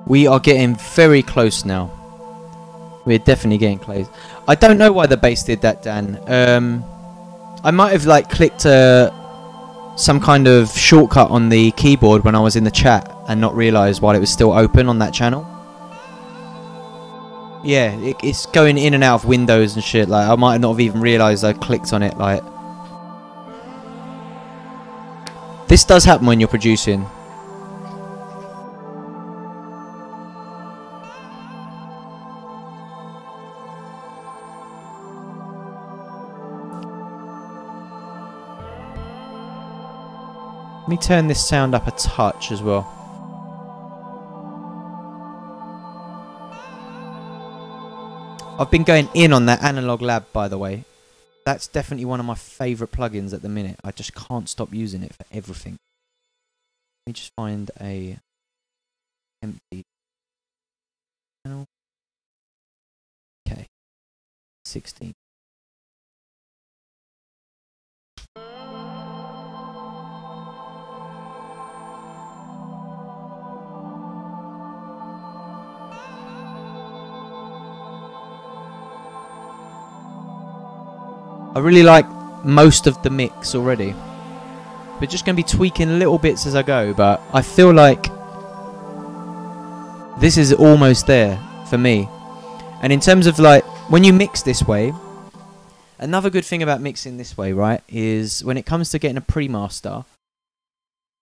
We are getting very close now. We're definitely getting close. I don't know why the bass did that, Dan. I might have like clicked some kind of shortcut on the keyboard when I was in the chat and not realised while it was still open on that channel. Yeah, it's going in and out of windows and shit. Like I might not have even realised I clicked on it. Like this does happen when you're producing. Let me turn this sound up a touch as well. I've been going in on that Analog Lab, by the way. That's definitely one of my favourite plugins at the minute. I just can't stop using it for everything. Let me just find a empty channel. Okay. 16. I really like most of the mix already. We're just going to be tweaking little bits as I go, but I feel like this is almost there for me. And in terms of like, when you mix this way, another good thing about mixing this way, right, is when it comes to getting a pre-master,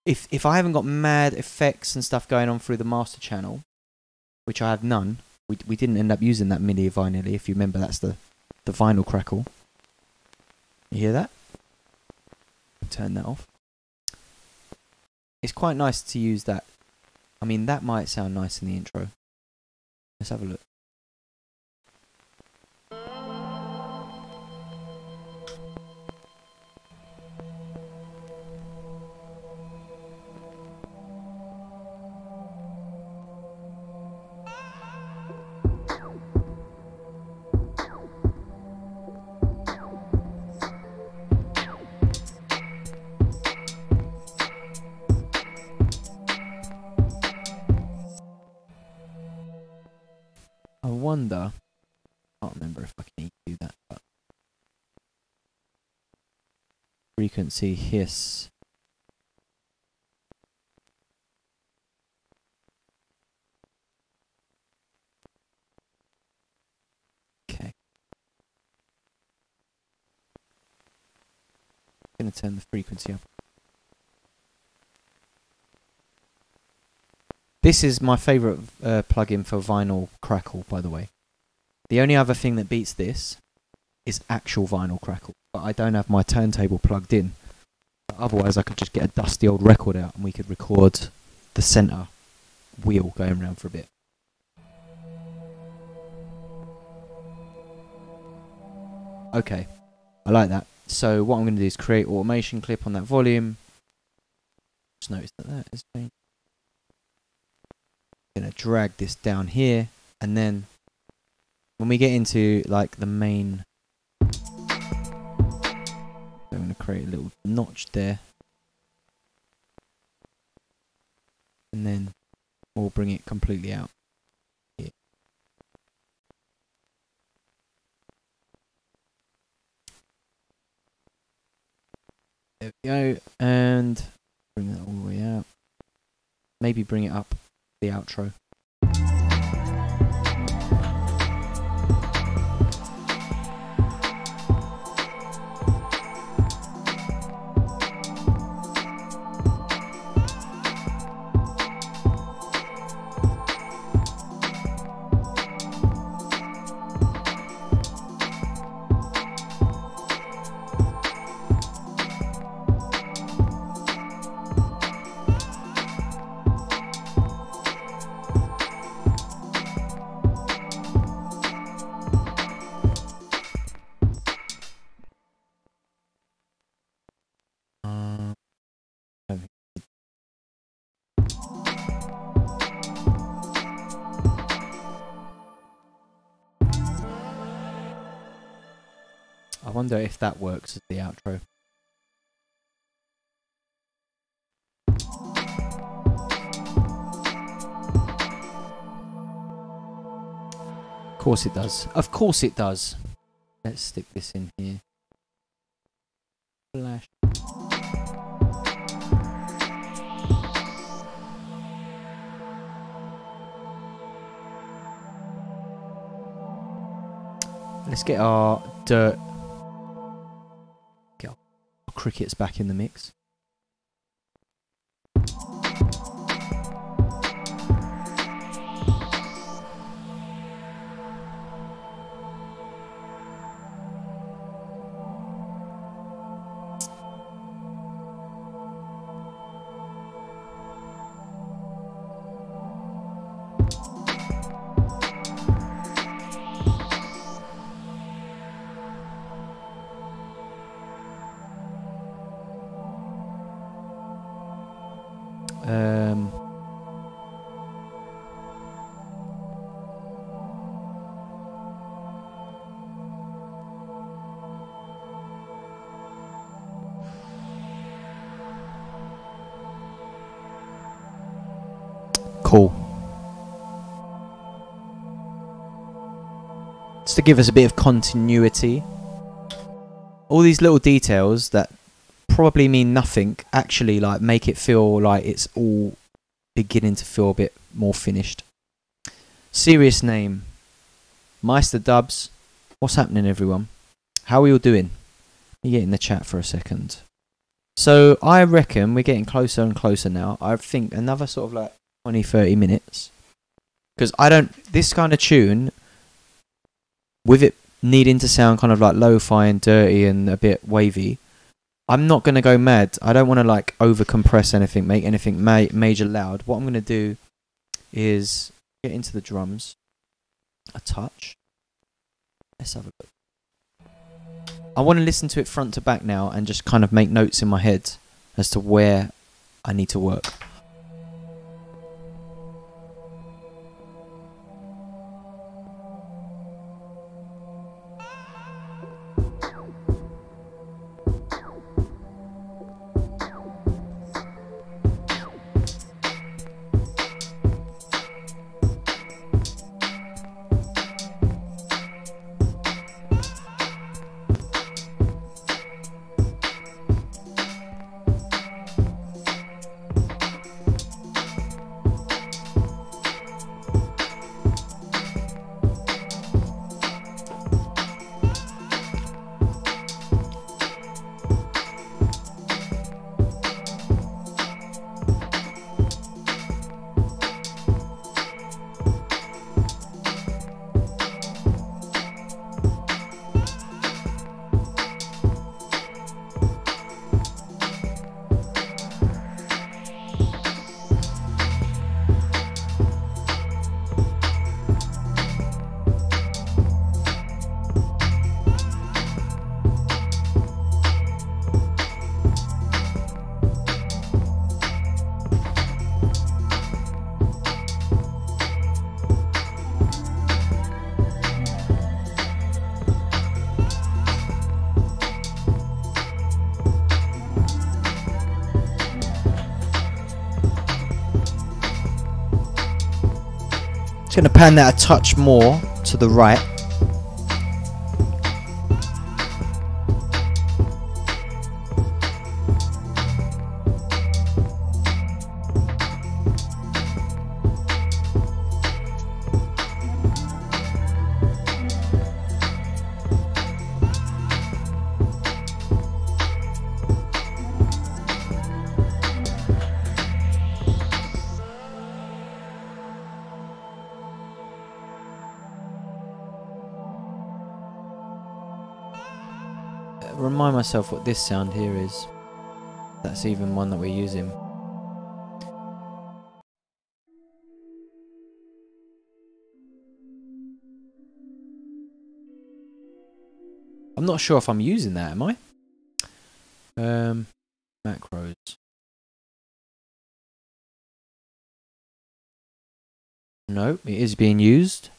if I haven't got mad effects and stuff going on through the master channel, which I have none, we didn't end up using that MIDI vinyl, if you remember, that's the vinyl crackle. You hear that? Turn that off. It's quite nice to use that. I mean, that might sound nice in the intro. Let's have a look. I wonder, I can't remember if I can do that, but frequency hiss. Okay. I'm going to turn the frequency up. This is my favourite plugin for vinyl crackle, by the way. The only other thing that beats this is actual vinyl crackle, but I don't have my turntable plugged in. But otherwise, I could just get a dusty old record out and we could record the centre wheel going around for a bit. Okay, I like that. So what I'm going to do is create automation clip on that volume. Just notice that that is changed. Going to drag this down here, and then when we get into like the main, I'm going to create a little notch there, and then we'll bring it completely out here. There we go, and bring that all the way out. Maybe bring it up the outro. I wonder if that works as the outro. Of course it does. Of course it does. Let's stick this in here. Flash. Let's get our dirt. Get our crickets back in the mix. Cool. Just to give us a bit of continuity. All these little details that probably mean nothing, actually like make it feel like it's all beginning to feel a bit more finished. Serious name, Meister Dubs. What's happening, everyone? How are we all doing? Let me get in the chat for a second. So I reckon we're getting closer and closer now. I think another sort of like 20-30 minutes, because this kind of tune, with it needing to sound kind of like lo-fi and dirty and a bit wavy, I'm not going to go mad. I don't want to like over compress anything, make anything major loud. What I'm going to do is get into the drums a touch. Let's have a look. I want to listen to it front to back now and just kind of make notes in my head as to where I need to work. Going to pan that a touch more to the right. Remind myself what this sound here is. That's even one that we're using. I'm not sure if I'm using that, am I? Macros. No, it is being used.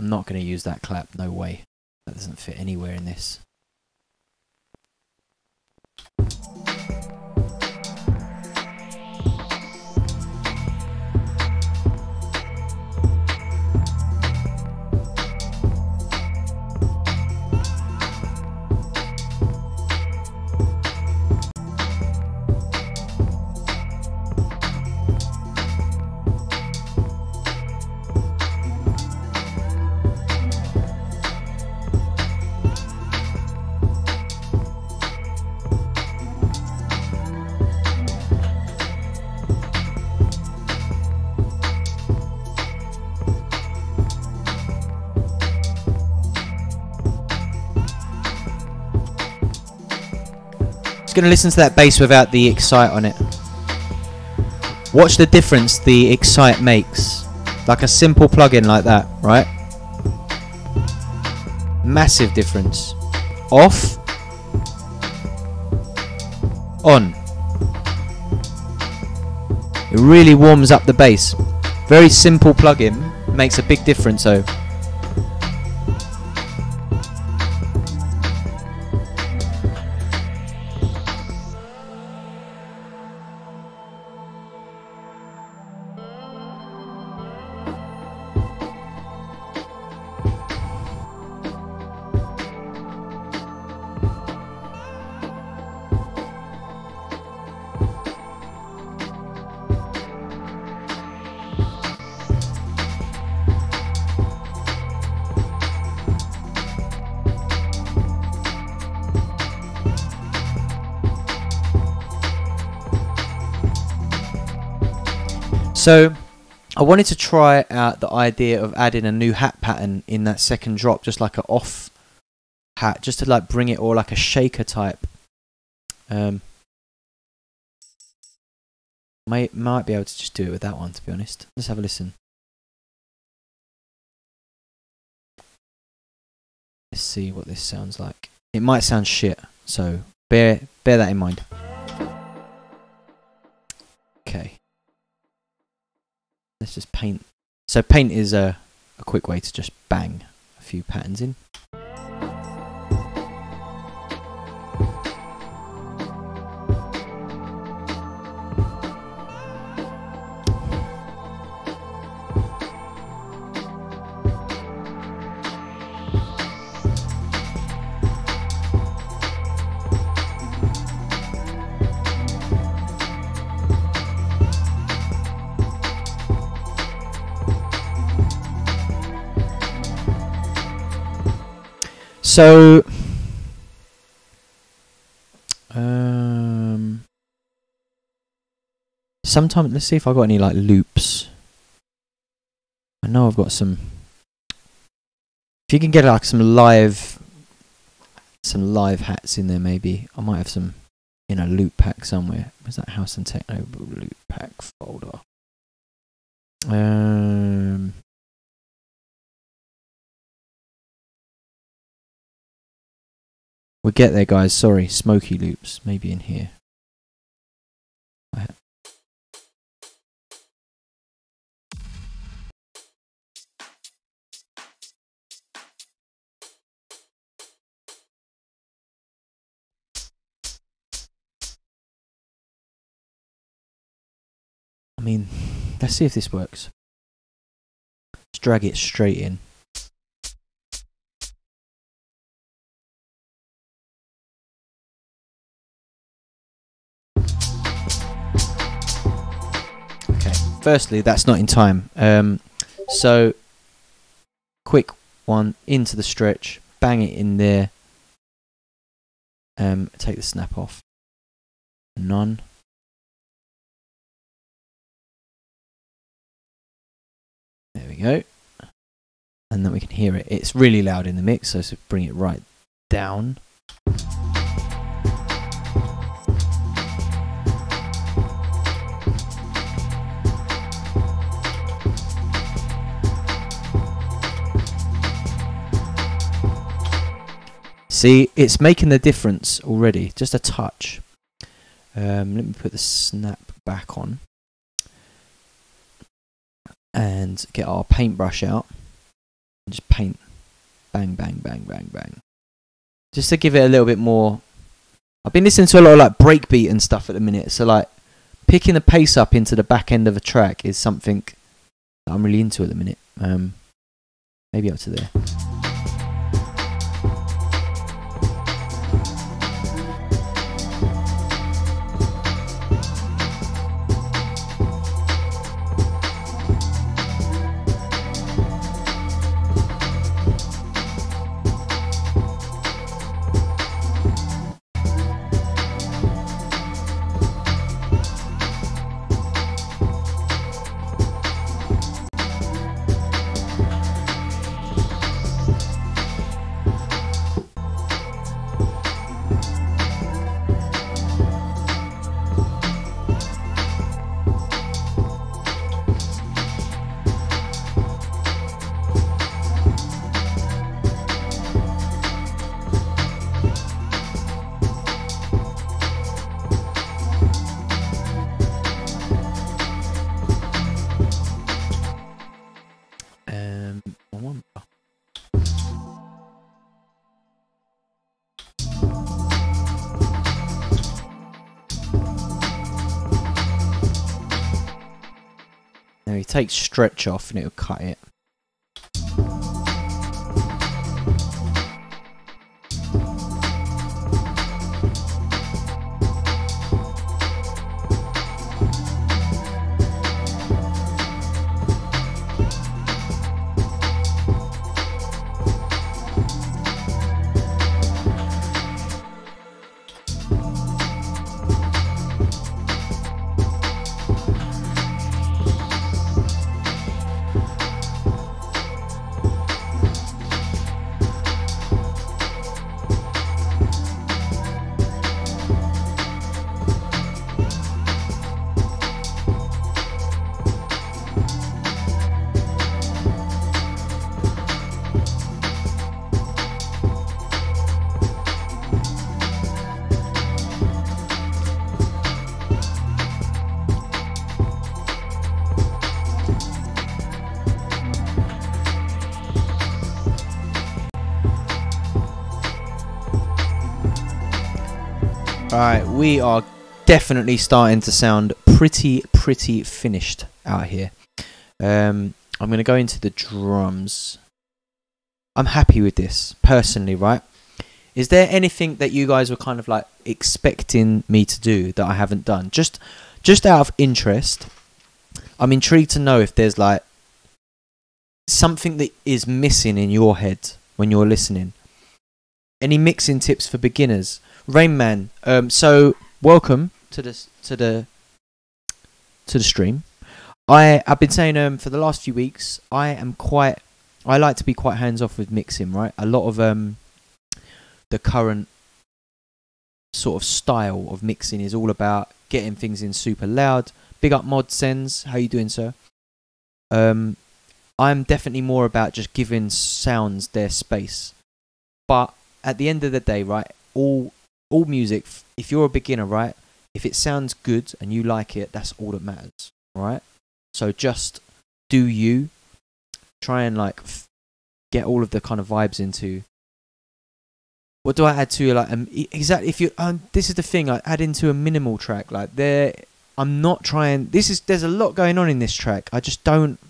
I'm not going to use that clap, no way. That doesn't fit anywhere in this. Going to listen to that bass without the excite on it. Watch the difference the excite makes. Like a simple plugin like that, right? Massive difference. Off. On. It really warms up the bass. Very simple plugin. Makes a big difference though. So I wanted to try out the idea of adding a new hat pattern in that second drop, just like an off hat, just to like bring it all like a shaker type. Might be able to just do it with that one, to be honest. Let's have a listen. Let's see what this sounds like. It might sound shit, so bear that in mind. Okay. Let's just paint. So paint is a quick way to just bang a few patterns in. So, sometimes let's see if I've got any like loops. I know I've got some. If you can get like some live hats in there, maybe I might have some in a loop pack somewhere. Where's that House and Techno loop pack folder? We'll get there, guys. Sorry, smoky loops. Maybe in here. I mean, let's see if this works. Let's drag it straight in. Firstly, that's not in time. So, quick one into the stretch, bang it in there. Take the snap off. None. There we go. And then we can hear it. It's really loud in the mix, so bring it right down. See, it's making the difference already, just a touch. Let me put the snap back on and get our paintbrush out and just paint. Bang, bang, bang, bang, bang. Just to give it a little bit more. I've been listening to a lot of like breakbeat and stuff at the minute, so like picking the pace up into the back end of a track is something that I'm really into at the minute. Maybe up to there. Now you take stretch off and it'll cut it. Alright, we are definitely starting to sound pretty finished out here. I'm going to go into the drums. I'm happy with this, personally, right? Is there anything that you guys were kind of like expecting me to do that I haven't done? Just out of interest, I'm intrigued to know if there's like something that is missing in your head when you're listening. Any mixing tips for beginners? Rain Man, so welcome to the stream. I've been saying for the last few weeks I like to be quite hands off with mixing, right? A lot of the current sort of style of mixing is all about getting things in super loud. Big up Mod Sens, how you doing, sir? I'm definitely more about just giving sounds their space. But at the end of the day, right, all music, if you're a beginner, right, if it sounds good and you like it, that's all that matters, right? So just do you. Try and like get all of the kind of vibes into. What do I add to like exactly? If you this is the thing, I add into a minimal track like there. I'm not trying. There's a lot going on in this track. I don't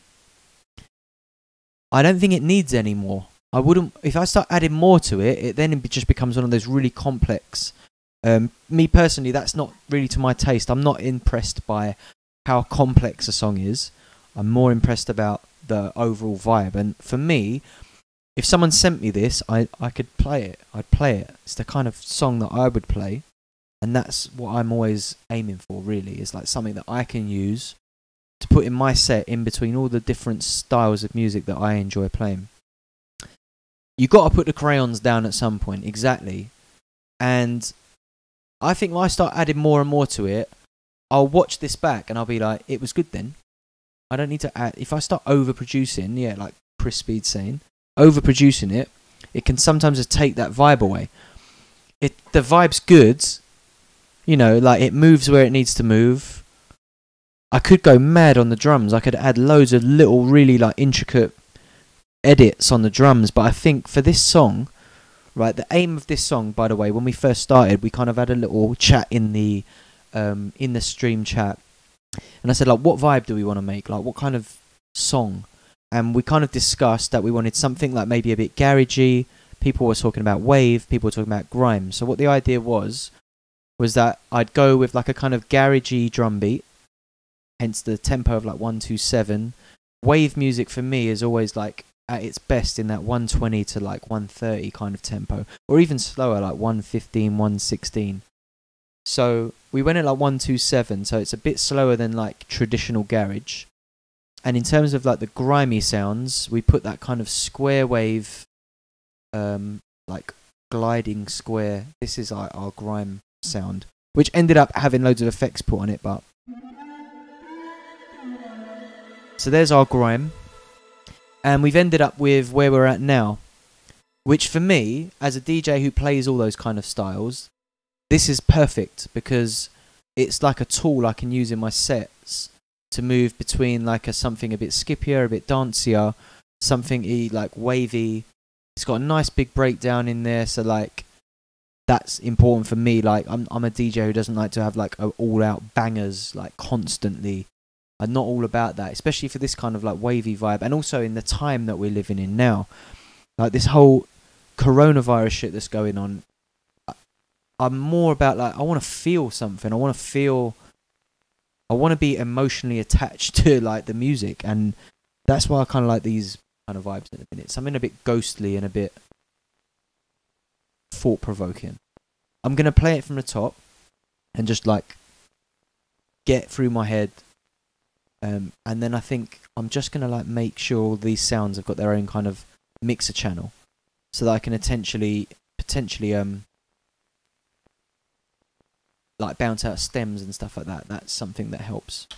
think it needs any more. I wouldn't. If I start adding more to it, then it just becomes one of those really complex. Me personally, that's not really to my taste. I'm not impressed by how complex a song is. I'm more impressed about the overall vibe. And for me, if someone sent me this, I could play it. I'd play it. It's the kind of song that I would play. And that's what I'm always aiming for, really. Is like something that I can use to put in my set in between all the different styles of music that I enjoy playing. You got to put the crayons down at some point, exactly. And I think when I start adding more and more to it, I'll watch this back and I'll be like, it was good then. I don't need to add. If I start overproducing, yeah, like Chris Speed's saying, overproducing it, it can sometimes just take that vibe away. The vibe's good, you know, like it moves where it needs to move. I could go mad on the drums. I could add loads of little, really like intricate edits on the drums. But I think for this song, right, the aim of this song, by the way, when we first started, we kind of had a little chat in the stream chat. And I said, like, what vibe do we want to make? Like, what kind of song? And we kind of discussed that we wanted something like maybe a bit garagey. People were talking about wave. People were talking about grime. So what the idea was that I'd go with like a kind of garagey drum beat. Hence the tempo of like 127. Wave music for me is always like at its best in that 120 to like 130 kind of tempo. Or even slower, like 115, 116. So we went at like 127, so it's a bit slower than like traditional garage. And in terms of like the grimy sounds, we put that kind of square wave, like gliding square. This is our grime sound, which ended up having loads of effects put on it. But so there's our grime, and we've ended up with where we're at now, which for me, as a DJ who plays all those kind of styles, this is perfect because it's like a tool I can use in my sets to move between like something a bit skippier, a bit dancier, something like wavy. It's got a nice big breakdown in there, so like that's important for me. Like I'm a DJ who doesn't like to have like all out bangers like constantly. I'm not all about that, especially for this kind of like wavy vibe, and also in the time that we're living in now, like this whole coronavirus shit that's going on. I'm more about like I want to feel something. I want to be emotionally attached to like the music, and that's why I kind of like these kind of vibes in a minute. Something a bit ghostly and a bit thought-provoking. I'm gonna play it from the top and just like get through my head, and then I think I'm just gonna like make sure all these sounds have got their own kind of mixer channel, so that I can potentially like bounce out stems and stuff like that. That's something that helps.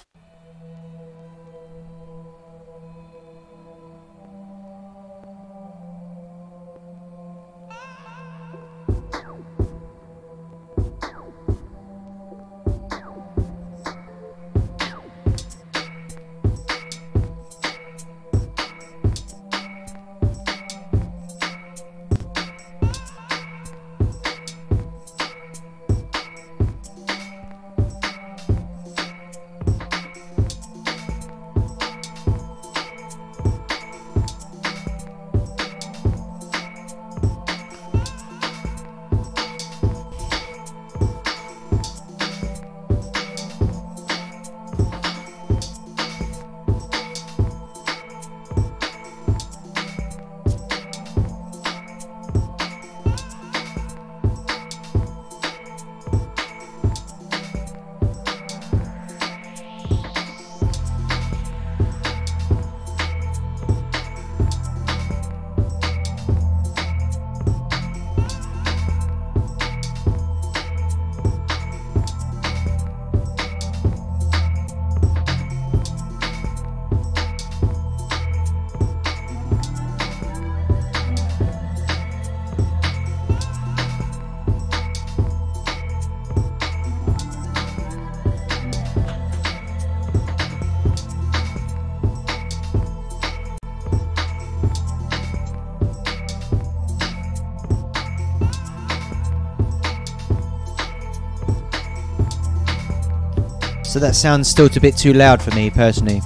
So that sounds still a bit too loud for me personally.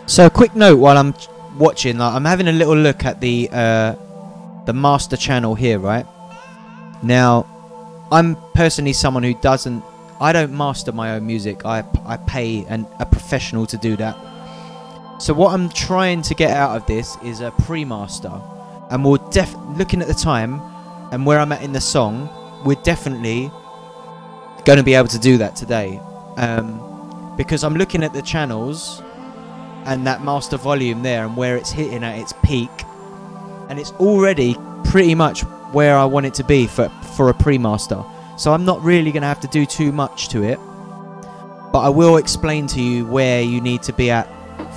So a quick note while I'm watching, like, I'm having a little look at the master channel here, right? Now, I'm personally someone who I don't master my own music. I pay a professional to do that. So what I'm trying to get out of this is a pre-master, and we're looking at the time and where I'm at in the song, we're definitely going to be able to do that today, because I'm looking at the channels and that master volume there and where it's hitting at its peak, and it's already pretty much where I want it to be for a pre-master. So I'm not really going to have to do too much to it, but I will explain to you where you need to be at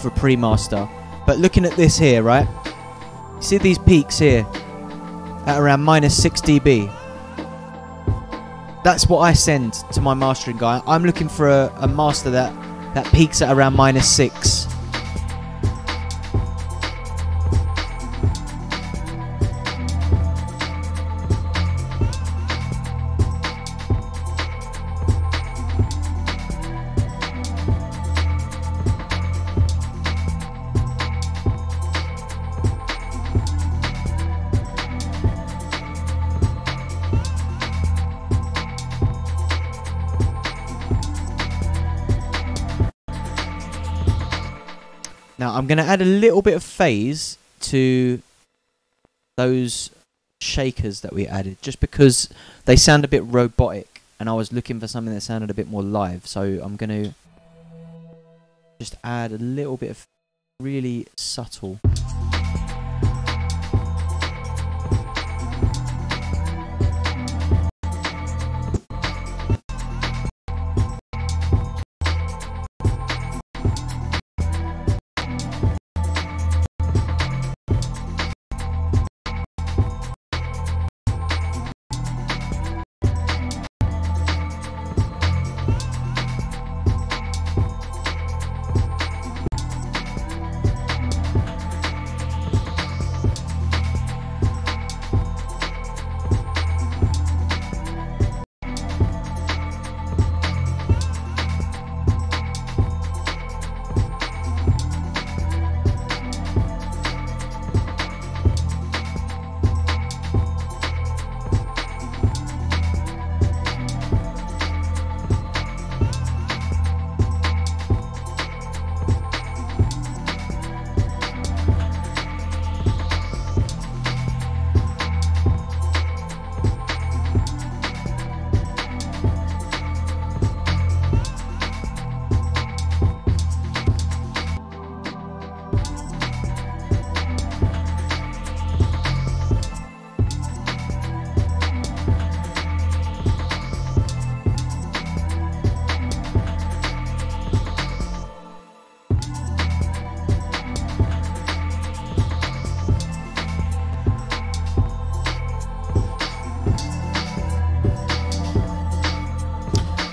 for pre-master. But looking at this here, right, you see these peaks here at around -6 dB. That's what I send to my mastering guy. I'm looking for a master that peaks at around -6. Now I'm going to add a little bit of phase to those shakers that we added, just because they sound a bit robotic and I was looking for something that sounded a bit more live. So I'm going to just add a little bit of really subtle.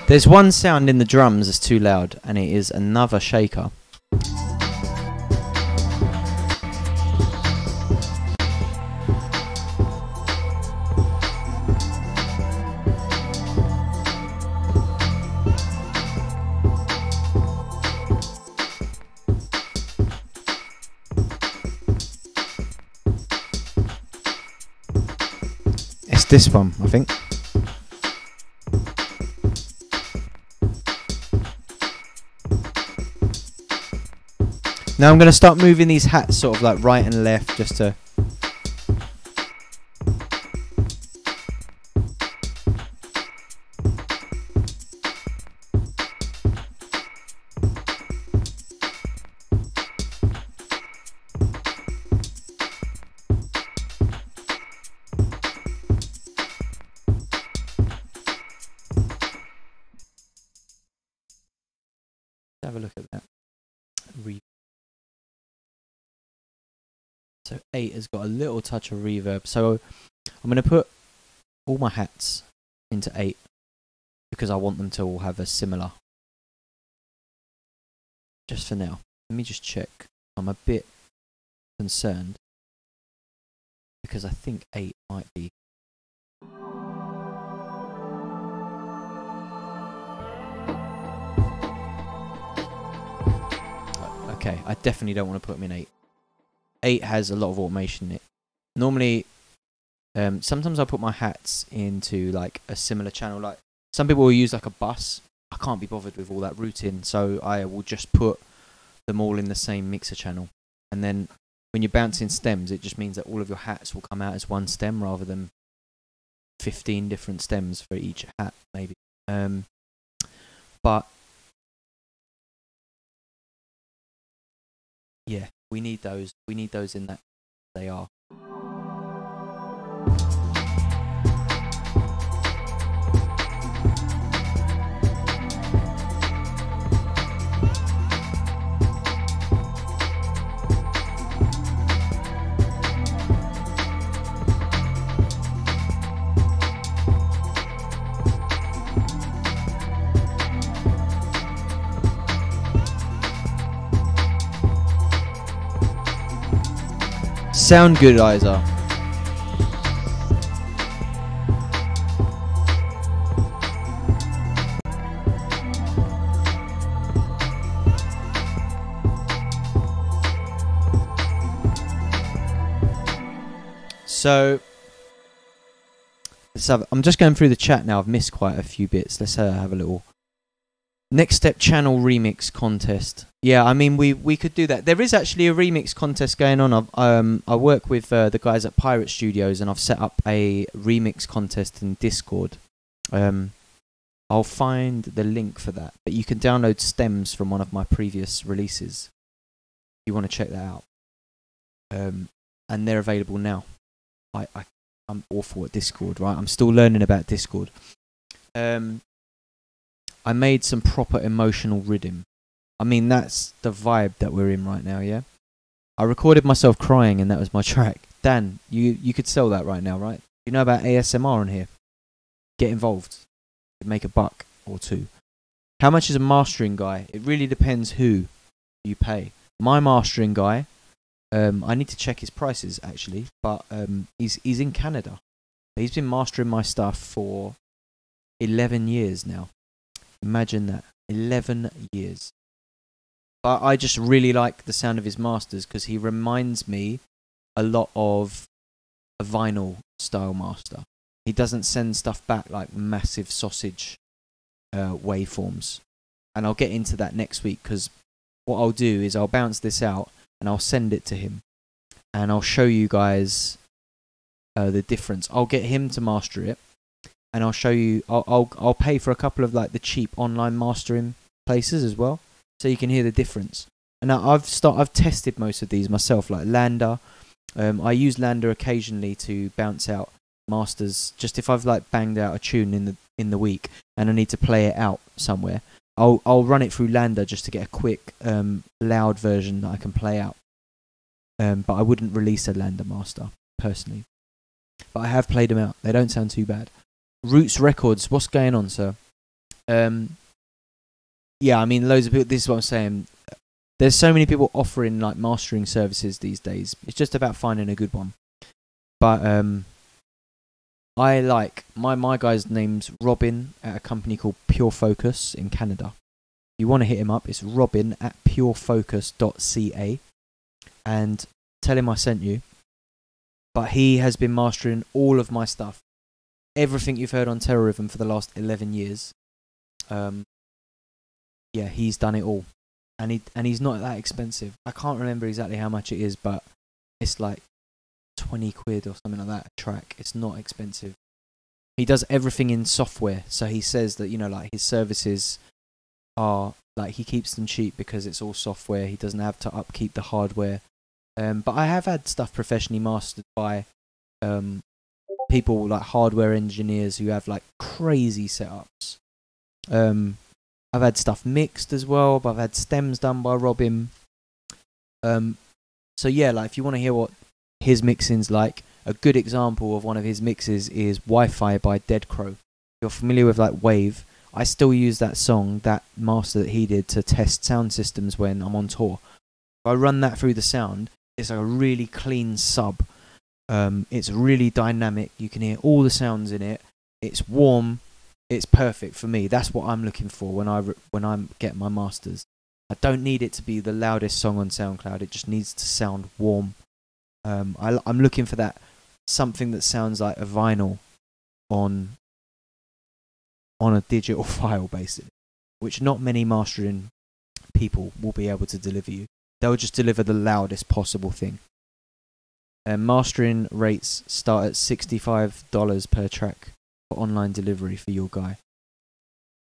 There's one sound in the drums that's too loud, and it is another shaker. It's this one, I think. Now I'm going to start moving these hats sort of like right and left, just to... have a look at that. So 8 has got a little touch of reverb. So I'm going to put all my hats into 8 because I want them to all have a similar just for now. Let me just check. I'm a bit concerned because I think 8 might be. Okay, I definitely don't want to put them in 8. 8 has a lot of automation in it. Normally, sometimes I put my hats into like a similar channel. Like some people will use like a bus. I can't be bothered with all that routing, so I will just put them all in the same mixer channel. And then when you're bouncing stems, it just means that all of your hats will come out as one stem rather than 15 different stems for each hat, maybe. But yeah, we need those. We need those in that they are. Sound good, Isa. So, I'm just going through the chat now. I've missed quite a few bits. Let's have a little next step channel remix contest. Yeah, I mean we could do that. There is actually a remix contest going on. I work with the guys at Pirate Studios, and I've set up a remix contest in Discord. I'll find the link for that, but you can download stems from one of my previous releases. If you want to check that out, and they're available now. I'm awful at Discord, right? I'm still learning about Discord. I made some proper emotional rhythm. I mean, that's the vibe that we're in right now, yeah? I recorded myself crying and that was my track. Dan, you could sell that right now, right? You know about ASMR on here? Get involved. You could make $1 or $2. How much is a mastering guy? It really depends who you pay. My mastering guy, I need to check his prices actually, but he's in Canada. He's been mastering my stuff for 11 years now. Imagine that. 11 years. But I just really like the sound of his masters because he reminds me a lot of a vinyl style master. He doesn't send stuff back like massive sausage waveforms. And I'll get into that next week because what I'll do is I'll bounce this out and I'll send it to him. And I'll show you guys the difference. I'll get him to master it. And I'll show you. I'll pay for a couple of like the cheap online mastering places as well, so you can hear the difference. And now I've tested most of these myself, like Lander. I use Lander occasionally to bounce out masters. Just if I've like banged out a tune in the week and I need to play it out somewhere, I'll run it through Lander just to get a quick loud version that I can play out. But I wouldn't release a Lander master personally. But I have played them out. They don't sound too bad. Roots Records, what's going on, sir? Yeah, I mean, loads of people. This is what I'm saying. There's so many people offering like mastering services these days. It's just about finding a good one. But I like my guy's name's Robin at a company called Pure Focus in Canada. If you want to hit him up, it's Robin at purefocus.ca, and tell him I sent you. But he has been mastering all of my stuff. Everything you've heard on Terrorism for the last 11 years. Yeah, he's done it all. And he's not that expensive. I can't remember exactly how much it is, but it's like 20 quid or something like that a track. It's not expensive. He does everything in software. So he says that, you know, like his services are, like he keeps them cheap because it's all software. He doesn't have to upkeep the hardware. But I have had stuff professionally mastered by people like hardware engineers who have like crazy setups. I've had stuff mixed as well, but I've had stems done by Robin. So yeah, like if you want to hear what his mixing's like, a good example of one of his mixes is Wi-Fi by Dead Crow. If you're familiar with like Wave, I still use that song, that master that he did, to test sound systems when I'm on tour. If I run that through the sound, it's like a really clean sub. It's really dynamic. You can hear all the sounds in it. It's warm. It's perfect for me. That's what I'm looking for when I'm getting my masters. I don't need it to be the loudest song on SoundCloud. It just needs to sound warm. I'm looking for that, something that sounds like a vinyl on a digital file, basically, which not many mastering people will be able to deliver you. They'll just deliver the loudest possible thing. Mastering rates start at $65 per track for online delivery for your guy.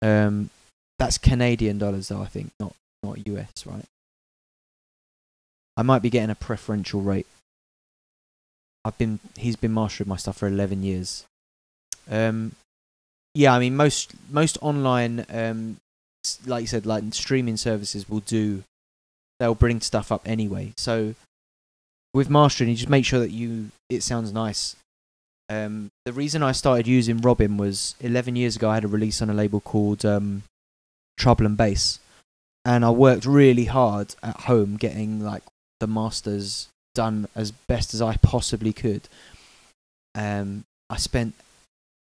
That's Canadian dollars though, I think, not US, right? I might be getting a preferential rate. He's been mastering my stuff for 11 years. Yeah, I mean most online, like you said, like streaming services they'll bring stuff up anyway. So with mastering, you just make sure that it sounds nice. The reason I started using Robin was 11 years ago. I had a release on a label called Trouble and Bass, and I worked really hard at home getting like the masters done as best as I possibly could. I spent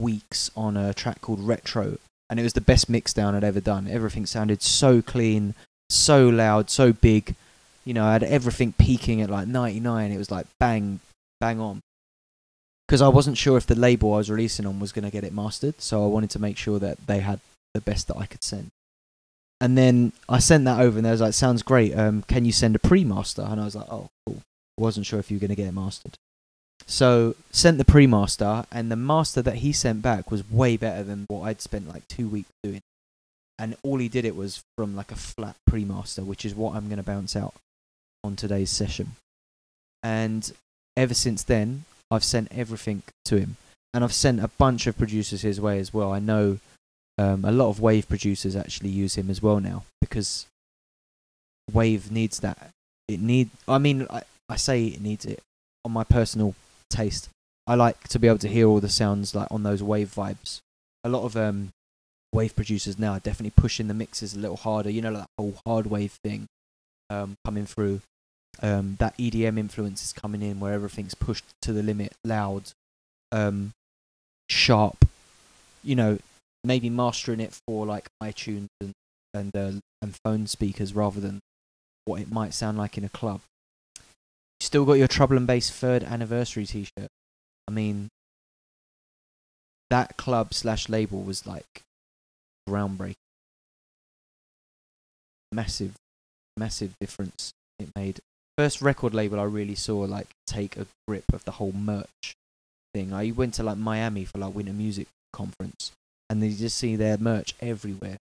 weeks on a track called Retro, and it was the best mix down I'd ever done. Everything sounded so clean, so loud, so big. You know, I had everything peaking at like 99. It was like bang on. Because I wasn't sure if the label I was releasing on was going to get it mastered, so I wanted to make sure that they had the best that I could send. And then I sent that over, and they was like, "Sounds great. Can you send a pre-master?" And I was like, "Oh, cool." I wasn't sure if you were going to get it mastered. So sent the pre-master, and the master that he sent back was way better than what I'd spent like 2 weeks doing. And all he did it was from like a flat pre-master, which is what I'm going to bounce out on today's session. And ever since then, I've sent everything to him, and I've sent a bunch of producers his way as well. I know a lot of Wave producers actually use him as well now, because Wave needs that. I say it needs it on my personal taste. I like to be able to hear all the sounds like on those Wave vibes. A lot of Wave producers now are definitely pushing the mixes a little harder. You know, like that whole hard wave thing coming through. That EDM influence is coming in, where everything's pushed to the limit, loud, sharp. You know, maybe mastering it for like iTunes and phone speakers rather than what it might sound like in a club. You still got your Trouble and Bass 3rd anniversary t-shirt. I mean, that club/label was like groundbreaking. Massive difference it made. First record label I really saw like take a grip of the whole merch thing. I went to like Miami for like Winter Music Conference, and you just see their merch everywhere,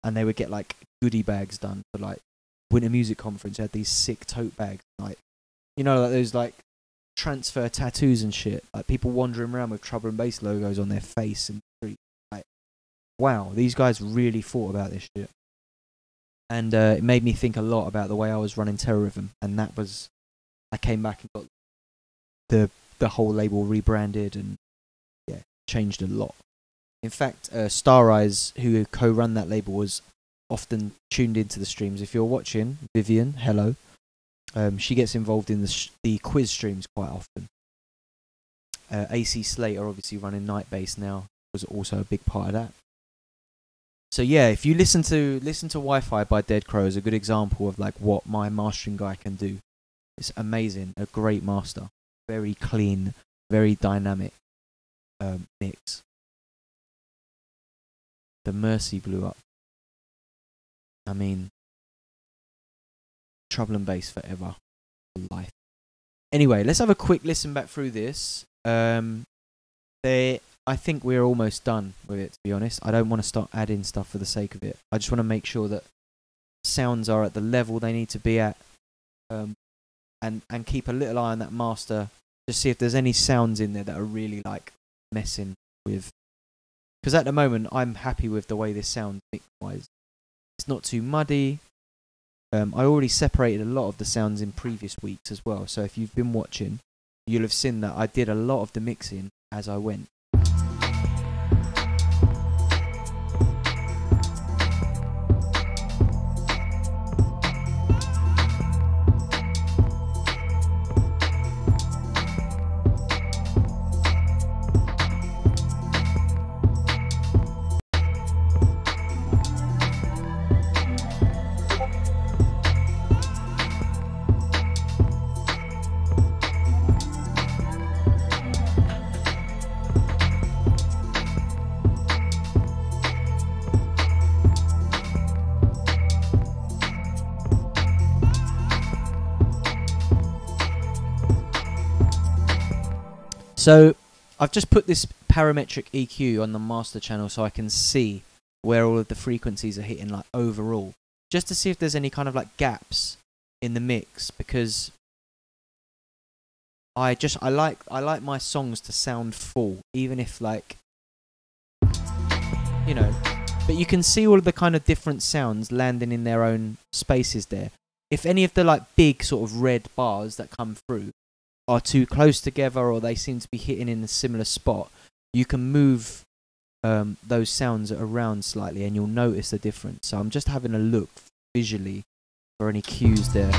and they would get like goodie bags done for like Winter Music Conference. They had these sick tote bags, like, you know, like those like transfer tattoos and shit, like people wandering around with Trouble and Bass logos on their face in the street. Like, wow, these guys really thought about this shit. And it made me think a lot about the way I was running Terrorism, and that was, I came back and got the whole label rebranded, and yeah, changed a lot. In fact, Star Eyes, who co-run that label, was often tuned into the streams. If you're watching, Vivian, hello. She gets involved in the quiz streams quite often. AC Slater, obviously running Night Bass now, was also a big part of that. So yeah, if you listen to Wi-Fi by Dead Crow is a good example of like what my mastering guy can do. It's amazing, a great master, very clean, very dynamic mix. The Mercy blew up. I mean, Trouble and Bass forever, for life. Anyway, let's have a quick listen back through this. I think we're almost done with it, to be honest. I don't want to start adding stuff for the sake of it. I just want to make sure that sounds are at the level they need to be at, and keep a little eye on that master, just see if there's any sounds in there that are really like messing with. Because at the moment, I'm happy with the way this sounds mix-wise. It's not too muddy. I already separated a lot of the sounds in previous weeks as well. So if you've been watching, you'll have seen that I did a lot of the mixing as I went. So I've just put this parametric EQ on the master channel so I can see where all of the frequencies are hitting, like overall, just to see if there's any kind of like gaps in the mix, because I like my songs to sound full, even if, like, you know, but you can see all of the kind of different sounds landing in their own spaces there. If any of the like big sort of red bars that come through are too close together, or they seem to be hitting in a similar spot, you can move those sounds around slightly and you'll notice the difference. So I'm just having a look visually for any cues there.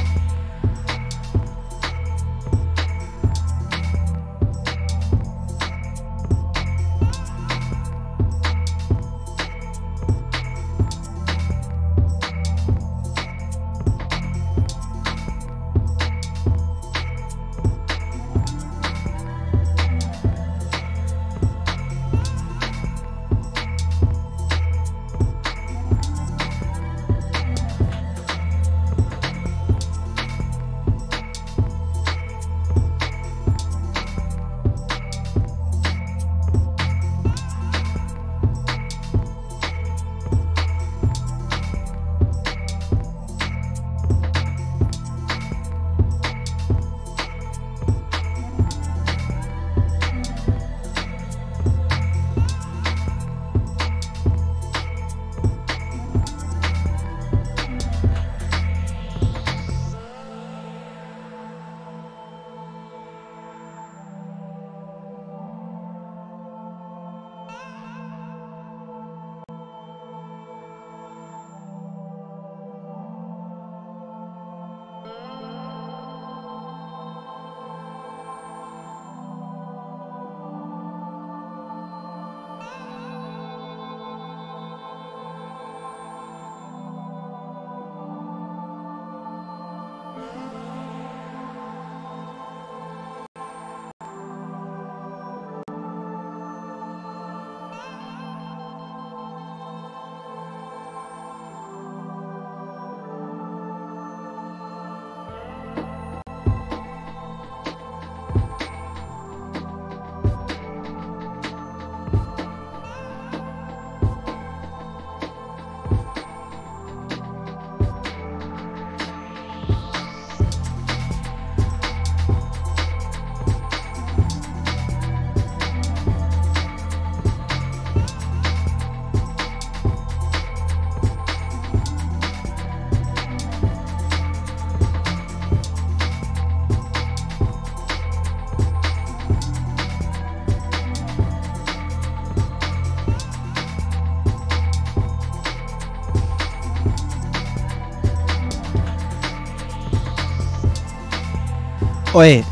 Oi,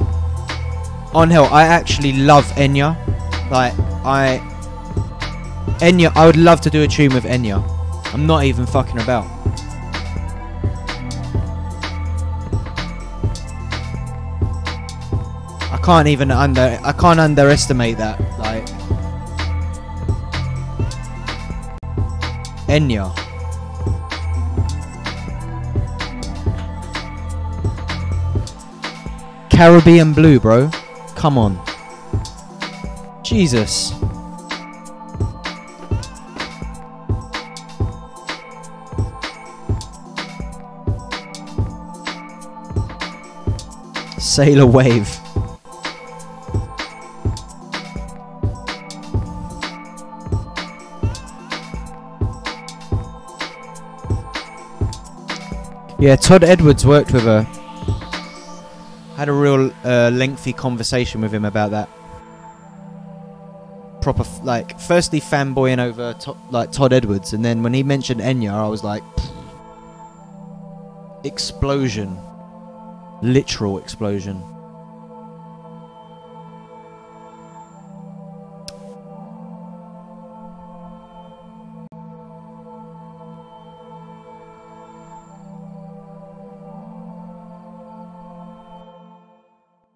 on hell, I actually love Enya. Like, Enya, I would love to do a tune with Enya. I'm not even fucking about. I can't underestimate that. Like, Enya. Caribbean Blue, bro. Come on. Jesus. Sailor Wave. Yeah, Todd Edwards worked with her. Had a real lengthy conversation with him about that. Proper, like, firstly fanboying over like Todd Edwards, and then when he mentioned Enya, I was like, pfft. Explosion, literal explosion.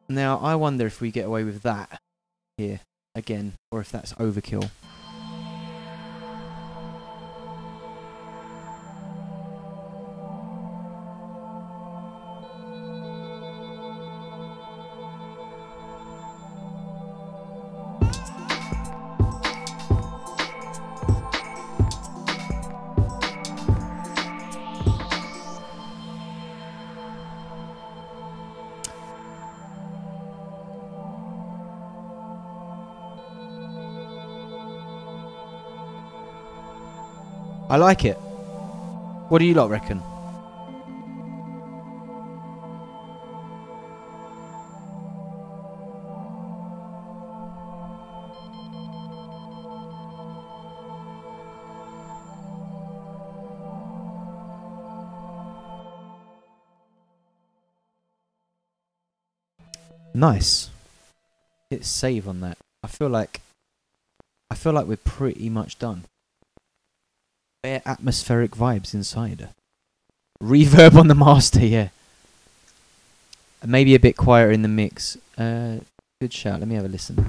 Now, I wonder if we get away with that here again, or if that's overkill. I like it. What do you lot reckon? Nice. Hit save on that. I feel like we're pretty much done. Bare atmospheric vibes inside. Reverb on the master, yeah. Maybe a bit quieter in the mix. Good shout. Let me have a listen.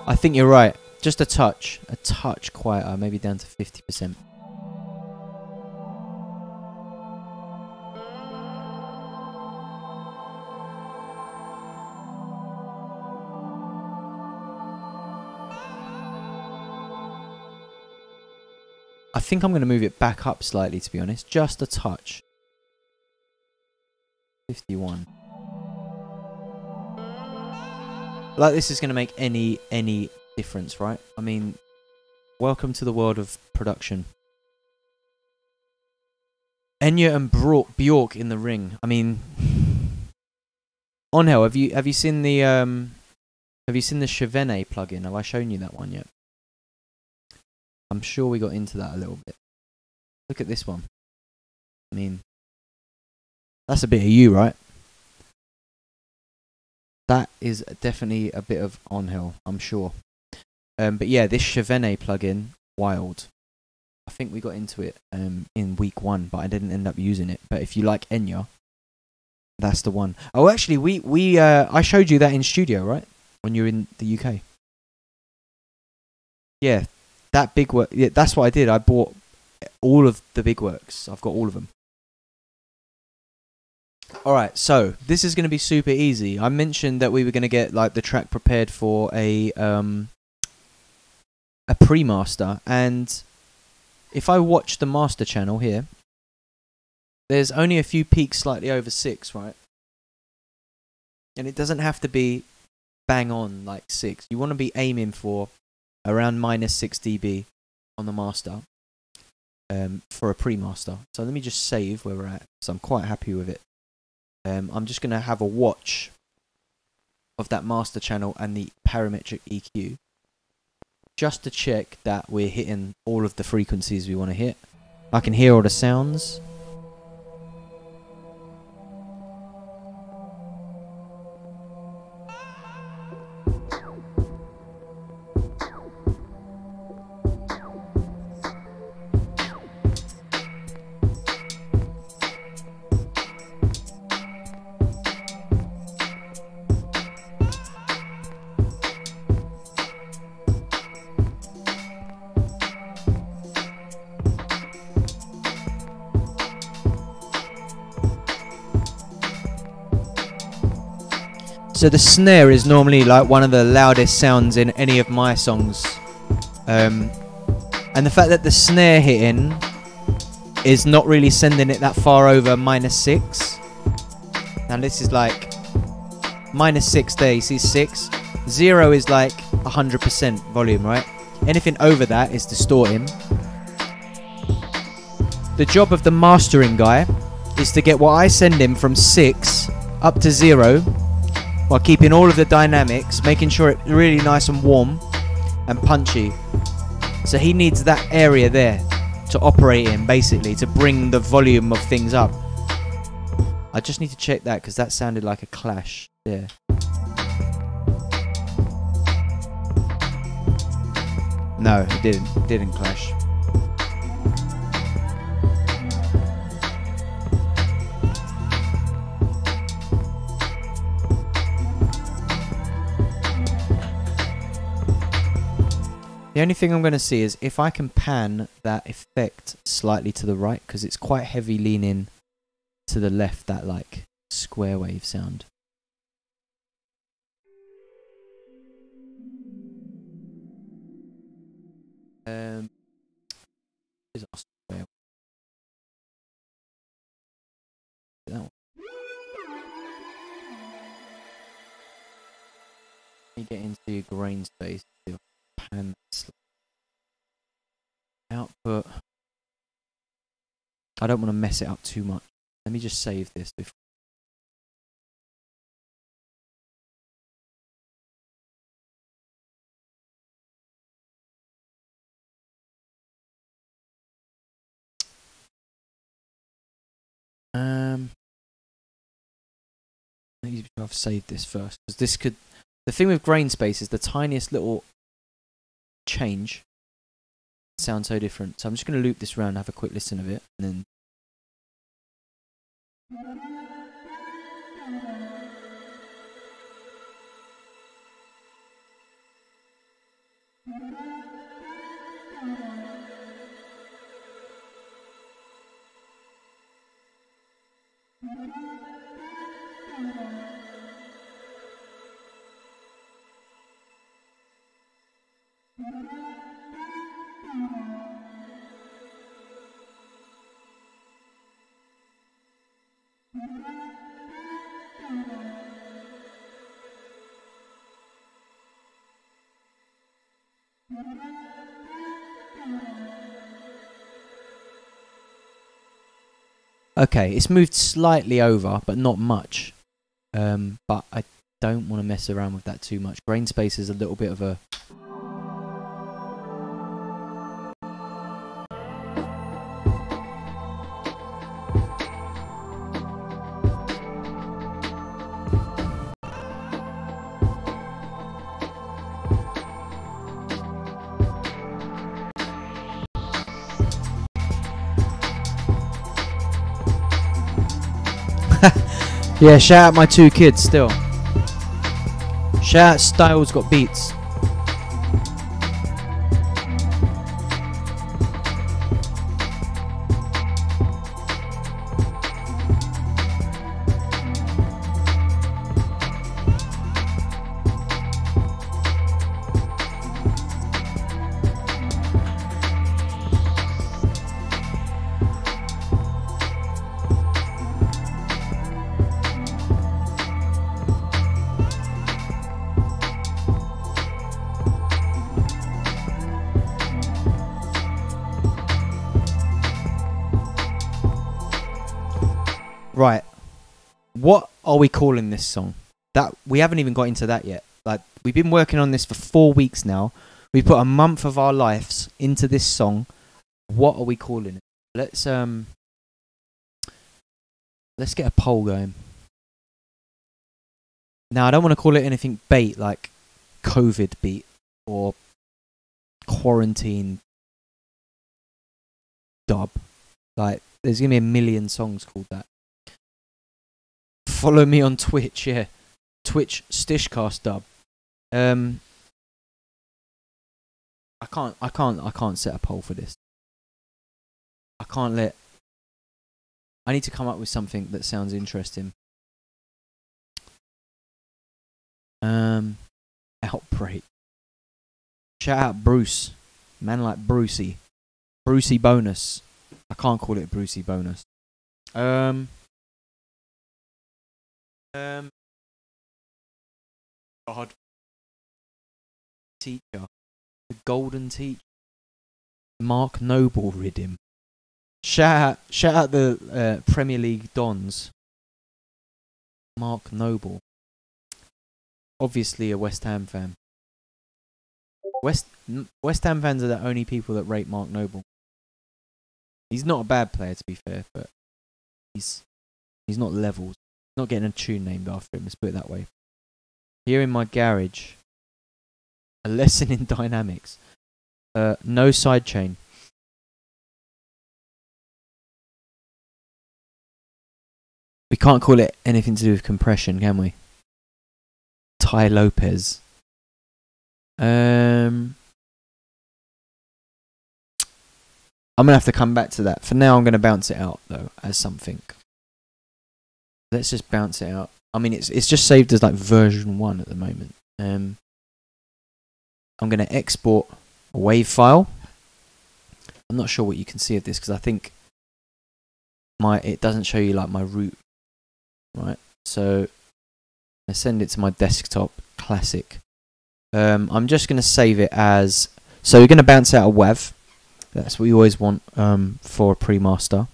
I think you're right. Just a touch quieter, maybe down to 50%. I think I'm going to move it back up slightly, to be honest. Just a touch. 51. Like this is going to make any difference, right? I mean, welcome to the world of production. Enya and Bjork in the ring. I mean, Onhel, have you seen the Chevene plugin? Have I shown you that one yet? I'm sure we got into that a little bit. Look at this one. I mean, that's a bit of you, right? That is definitely a bit of Onhill, I'm sure. But yeah, this Chevene plugin, wild. I think we got into it in week 1, but I didn't end up using it. But if you like Enya, that's the one. Oh, actually, I showed you that in studio, right? When you were in the UK. Yeah, that big work. Yeah, that's what I did. I bought all of the big works. I've got all of them. Alright, so this is going to be super easy. I mentioned that we were going to get like the track prepared for a pre-master, and if I watch the master channel here, there's only a few peaks slightly over 6, right? And it doesn't have to be bang on like 6. You want to be aiming for around -6 dB on the master for a pre-master. So let me just save where we're at, so I'm quite happy with it. I'm just going to have a watch of that master channel and the parametric EQ just to check that we're hitting all of the frequencies we want to hit. I can hear all the sounds. So the snare is normally like one of the loudest sounds in any of my songs. And the fact that the snare hitting is not really sending it that far over -6. Now this is like -6 there, you see 6. 0 is like 100% volume, right? Anything over that is distorting. The job of the mastering guy is to get what I send him from 6 up to 0, while keeping all of the dynamics, making sure it's really nice and warm and punchy. So he needs that area there to operate in, basically, to bring the volume of things up. I just need to check that, because that sounded like a clash there. No, it didn't clash. The only thing I'm going to see is if I can pan that effect slightly to the right, because it's quite heavy leaning to the left, that like square wave sound. Is our square wave? That one. Let me get into your grain space. Pan output. I don't want to mess it up too much. Let me just save this before. Maybe I've saved this first because this could. The thing with grain space is the tiniest little change sounds so different. So I'm just going to loop this round, have a quick listen of it, and then. Okay, it's moved slightly over, but not much. But I don't want to mess around with that too much. Grain space is a little bit of a... Yeah, shout out my 2 kids still. Shout out Styles Got Beats. Right, what are we calling this song? That we haven't even got into that yet. Like, we've been working on this for 4 weeks now. We put a month of our lives into this song. What are we calling it? Let's get a poll going. Now, I don't want to call it anything bait like COVID beat or quarantine dub. Like, there's gonna be a million songs called that. Follow me on Twitch, yeah. Twitch Stishcast dub. I can't set a poll for this. I need to come up with something that sounds interesting. Outbreak. Shout out Bruce. Man like Brucey. Brucey bonus. I can't call it Brucey bonus. God. Teacher. The golden teacher. Mark Noble rid him. Shout out the Premier League Dons. Mark Noble. Obviously a West Ham fan. West Ham fans are the only people that rate Mark Noble. He's not a bad player, to be fair, but he's not levels. Not getting a tune named after him, let's put it that way. Here in my garage, a lesson in dynamics. No sidechain. We can't call it anything to do with compression, can we? Ty Lopez. I'm gonna have to come back to that. For now, I'm gonna bounce it out though as something. Let's just bounce it out. I mean, it's just saved as like version 1 at the moment. I'm going to export a WAV file. I'm not sure what you can see of this because I think it doesn't show you like my root, right? So I send it to my desktop, classic. I'm just going to save it as, so we're going to bounce out a WAV. That's what you always want for a pre-master.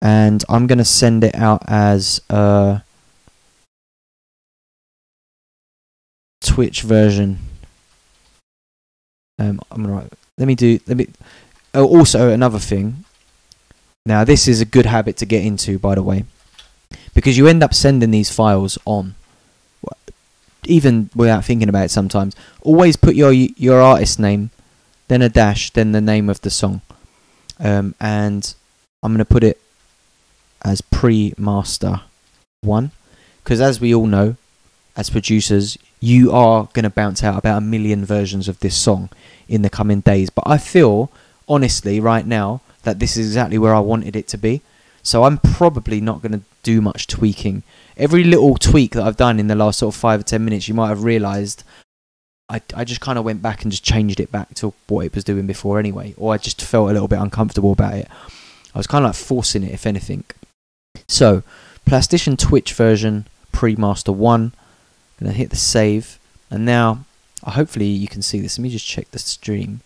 And I'm going to send it out as a Twitch version. I'm gonna write. Also, another thing. Now, this is a good habit to get into, by the way, because you end up sending these files on, even without thinking about it. Sometimes, always put your artist name, then a dash, then the name of the song, and I'm gonna put it as pre-master 1, because as we all know, as producers, you are going to bounce out about 1 million versions of this song in the coming days. But I feel, honestly, right now, that this is exactly where I wanted it to be. So I'm probably not going to do much tweaking. Every little tweak that I've done in the last sort of 5 or 10 minutes, you might have realised I just kind of went back and just changed it back to what it was doing before anyway. Or I just felt a little bit uncomfortable about it. I was kind of like forcing it, if anything. So, Plastician Twitch version, pre-master 1. I'm going to hit the save. And now, hopefully you can see this. Let me just check the stream.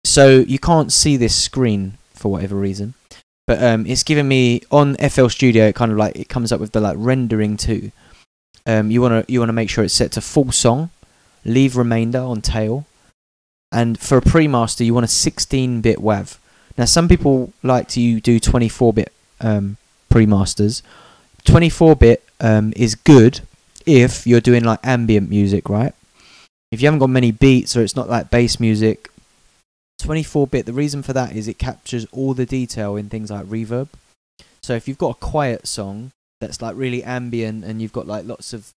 So, you can't see this screen for whatever reason. But it's giving me, on FL Studio, it kind of like, it comes up with the like rendering too. You wanna make sure it's set to full song. Leave remainder on tail. And for a pre-master, you want a 16-bit WAV. Now, some people like to do 24-bit pre-masters. 24-bit is good if you're doing like ambient music, right? If you haven't got many beats or it's not like bass music, 24-bit, the reason for that is it captures all the detail in things like reverb. So if you've got a quiet song that's like really ambient and you've got like lots of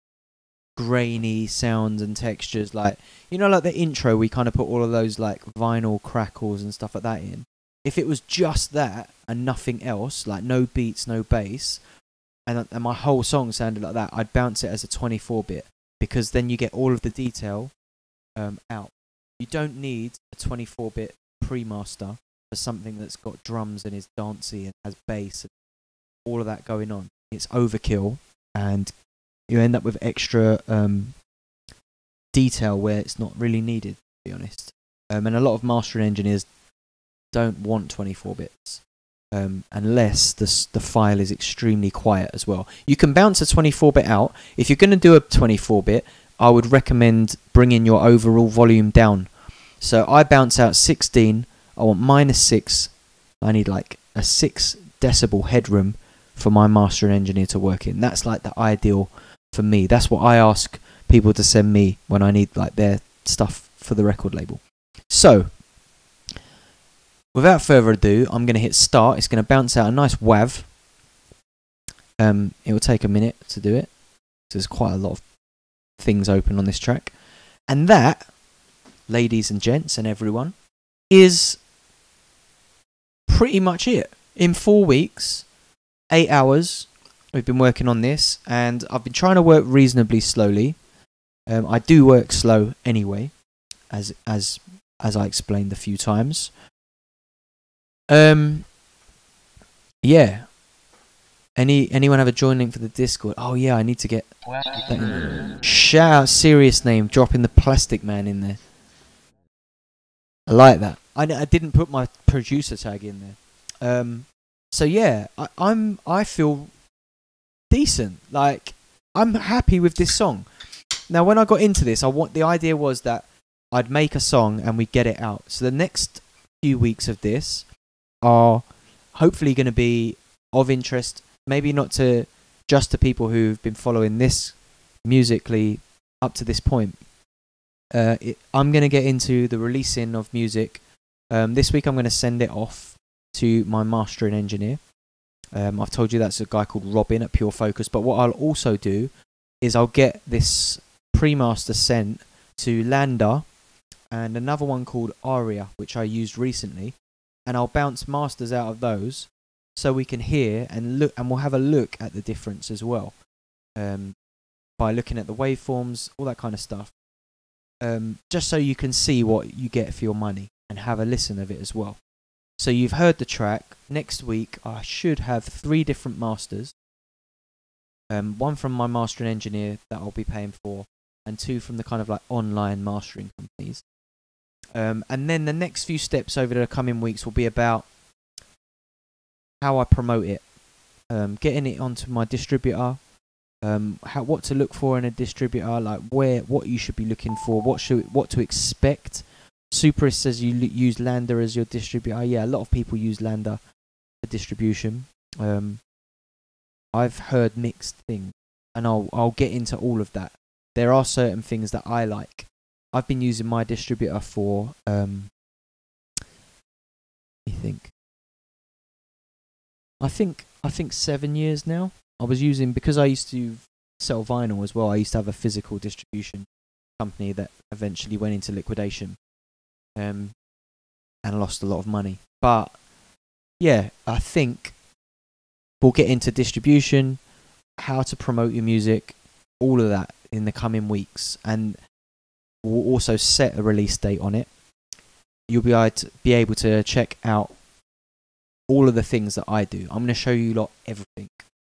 grainy sounds and textures, like, you know, like the intro, we kind of put all of those like vinyl crackles and stuff like that in. If it was just that and nothing else, like no beats, no bass, and my whole song sounded like that, I'd bounce it as a 24-bit, because then you get all of the detail out. You don't need a 24-bit pre-master for something that's got drums and is dancey and has bass and all of that going on. It's overkill, and you end up with extra detail where it's not really needed, to be honest. And a lot of mastering engineers don't want 24 bits unless the file is extremely quiet as well. You can bounce a 24-bit out. If you're going to do a 24-bit, I would recommend bringing your overall volume down. So I bounce out 16. I want -6. I need like a 6 decibel headroom for my mastering engineer to work in. That's like the ideal for me. That's what I ask people to send me when I need like their stuff for the record label. So, without further ado, I'm going to hit start. It's going to bounce out a nice WAV. It will take a minute to do it. There's quite a lot of things open on this track. And that, ladies and gents and everyone, is pretty much it. In 4 weeks, 8 hours, we've been working on this, and I've been trying to work reasonably slowly. I do work slow anyway, as I explained a few times. Yeah. Anyone have a join link for the Discord? Oh yeah, I need to get that in. Shout out serious name, dropping the plastic man in there. I like that. I didn't put my producer tag in there. So yeah, I feel decent. Like, I'm happy with this song. Now, when I got into this, the idea was that I'd make a song and we'd get it out. So the next few weeks of this are hopefully going to be of interest, maybe not to just to people who've been following this musically up to this point. I'm going to get into the releasing of music. This week I'm going to send it off to my mastering engineer. I've told you that's a guy called Robin at Pure Focus, but what I'll also do is I'll get this pre-master sent to Landa and another one called Aria, which I used recently, and I'll bounce masters out of those so we can hear and look, and we'll have a look at the difference as well, by looking at the waveforms, all that kind of stuff, just so you can see what you get for your money and have a listen of it as well. So you've heard the track. Next week I should have 3 different masters, one from my mastering engineer that I'll be paying for, and 2 from the kind of like online mastering companies. And then the next few steps over the coming weeks will be about how I promote it, getting it onto my distributor, what to look for in a distributor, like what you should be looking for, what to expect. Superist says you use Lander as your distributor. Yeah, a lot of people use Lander for distribution. I've heard mixed things, and I'll get into all of that. There are certain things that I like. I've been using my distributor for I think 7 years now. I was using, because I used to sell vinyl as well, I used to have a physical distribution company that eventually went into liquidation, and lost a lot of money. But yeah, I think we'll get into distribution, how to promote your music, all of that in the coming weeks, and we'll also set a release date on it. You'll be able to check out all of the things that I do. I'm going to show you lot everything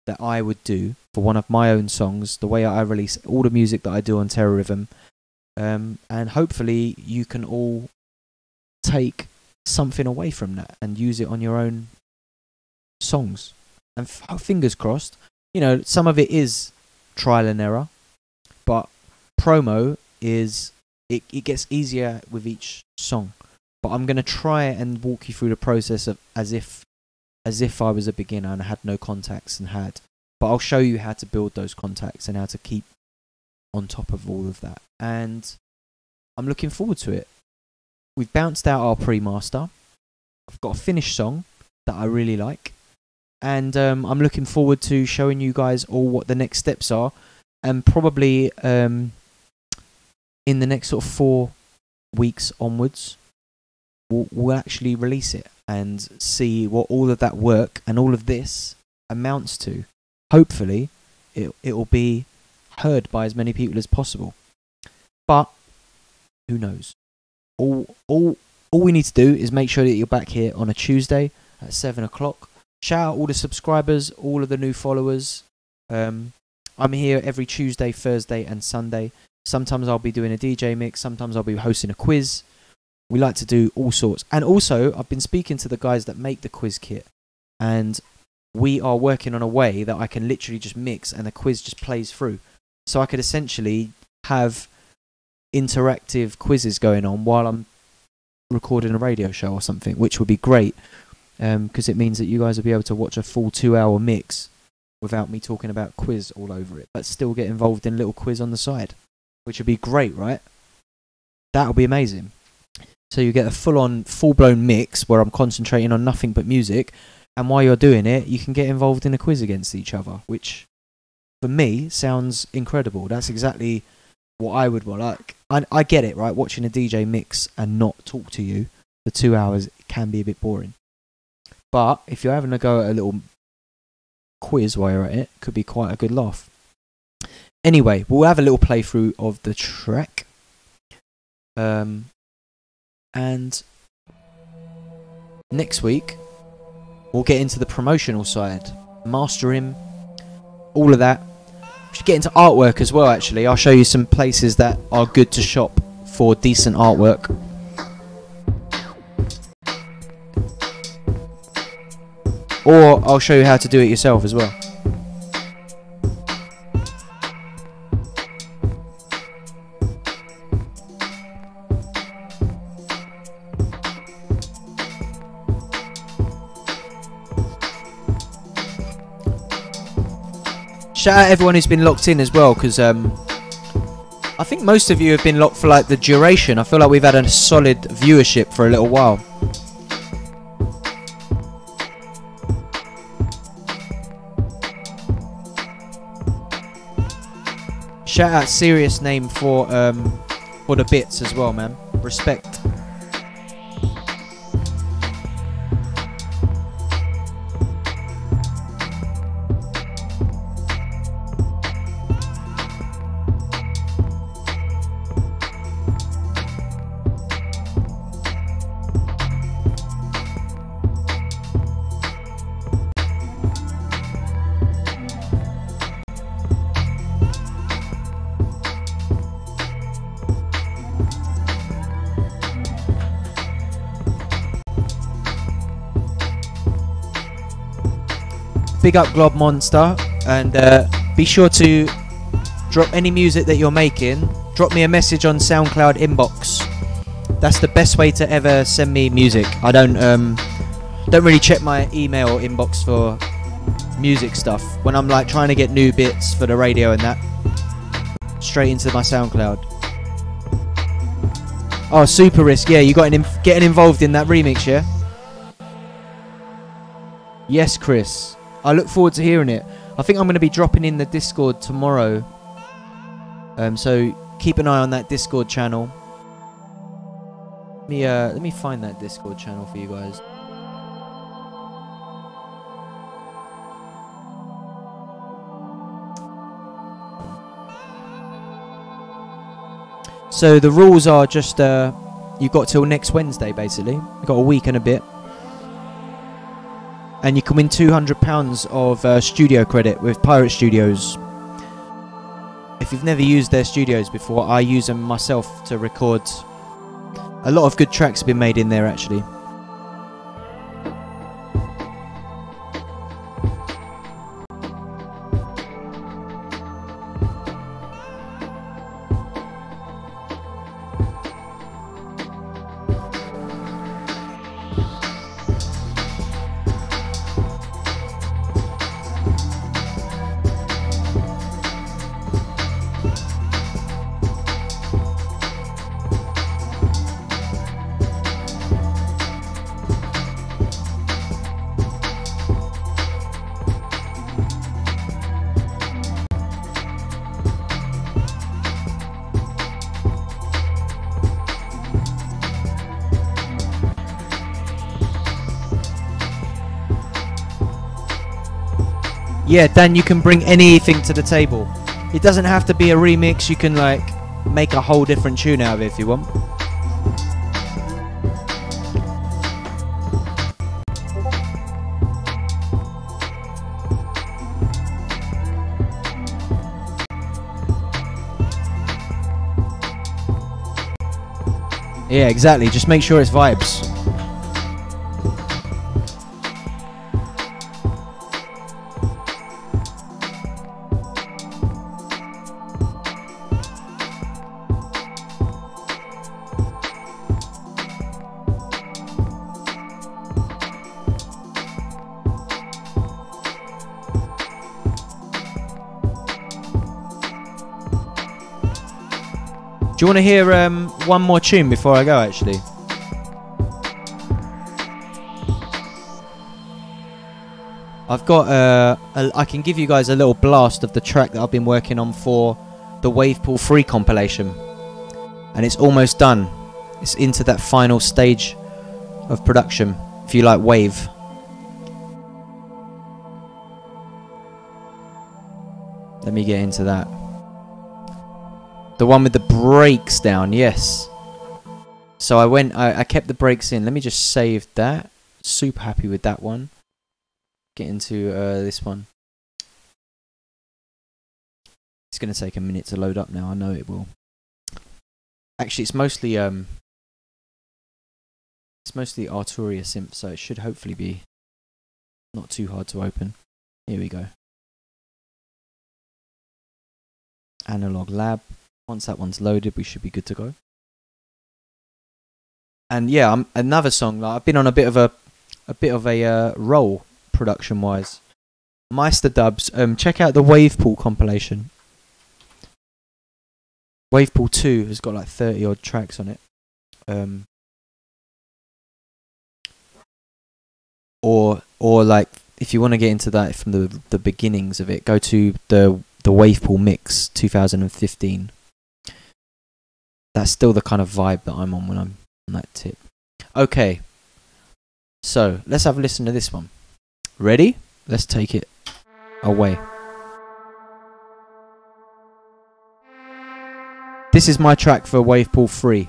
that I would do for one of my own songs, the way I release all the music that I do on Terror Rhythm, and hopefully you can all take something away from that and use it on your own songs. And fingers crossed, some of it is trial and error, but promo is, it gets easier with each song. But I'm going to try and walk you through the process of as if I was a beginner and I had no contacts but I'll show you how to build those contacts and how to keep on top of all of that. And I'm looking forward to it. We've bounced out our pre-master. I've got a finished song that I really like, and I'm looking forward to showing you guys all what the next steps are, and probably in the next sort of 4 weeks onwards, we'll actually release it and see what all of that work and all of this amounts to. Hopefully, it will be heard by as many people as possible. But who knows? All we need to do is make sure that you're back here on a Tuesday at 7 o'clock. Shout out all the subscribers, all of the new followers. I'm here every Tuesday, Thursday and Sunday. Sometimes I'll be doing a DJ mix. Sometimes I'll be hosting a quiz. We like to do all sorts. And also, I've been speaking to the guys that make the quiz kit, and we are working on a way that I can literally just mix and the quiz just plays through. So I could essentially have interactive quizzes going on while I'm recording a radio show or something, which would be great, because it means that you guys will be able to watch a full 2-hour mix without me talking about quiz all over it, but still get involved in a little quiz on the side, which would be great, right? That would be amazing. So you get a full-blown mix where I'm concentrating on nothing but music, and while you're doing it, you can get involved in a quiz against each other, which for me sounds incredible. That's exactly what I would want. Like, I get it, right? Watching a DJ mix and not talk to you for 2 hours can be a bit boring. But if you're having a go at a little quiz while you're at it, could be quite a good laugh. Anyway, we'll have a little playthrough of the track. And next week, we'll get into the promotional side, mastering, all of that. We should get into artwork as well, actually. I'll show you some places that are good to shop for decent artwork. Or I'll show you how to do it yourself as well. Shout out everyone who's been locked in as well, because I think most of you have been locked for like the duration. I feel like we've had a solid viewership for a little while. Shout out Serious Name for the bits as well, man. Respect. big up Glob Monster, and be sure to drop any music that you're making. Drop me a message on SoundCloud inbox. That's the best way to ever send me music. I don't really check my email inbox for music stuff when I'm like trying to get new bits for the radio and that. Straight into my SoundCloud. Oh, Super Risk, yeah, you got getting involved in that remix, yeah? Yes, Chris. I look forward to hearing it. I think I'm going to be dropping in the Discord tomorrow. So keep an eye on that Discord channel. Let me find that Discord channel for you guys. So the rules are just you've got till next Wednesday basically. You've got a week and a bit. And you can win £200 of studio credit with Pirate Studios. If you've never used their studios before, I use them myself to record. A lot of good tracks have been made in there actually. Yeah, Dan, you can bring anything to the table. It doesn't have to be a remix. You can like make a whole different tune out of it if you want. Yeah, exactly. Just make sure it's vibes. Do you want to hear one more tune before I go, actually? I've got I can give you guys a little blast of the track that I've been working on for the Wavepool 3 compilation. And it's almost done. It's into that final stage of production, if you like wave. Let me get into that. The one with the brakes down, yes. So I kept the brakes in. Let me just save that. Super happy with that one. Get into this one. It's going to take a minute to load up now. I know it will. Actually, it's mostly Arturia synth, so it should hopefully be not too hard to open. Here we go. Analog Lab. Once that one's loaded, we should be good to go. And yeah, another song. Like, I've been on a bit of a roll production-wise. Meister Dubs. Check out the Wavepool compilation. Wavepool 2 has got like 30 odd tracks on it. Or like if you want to get into that from the beginnings of it, go to the Wavepool Mix 2015. That's still the kind of vibe that I'm on when I'm on that tip. Okay, so let's have a listen to this one. Ready? Let's take it away. This is my track for Wavepool 3.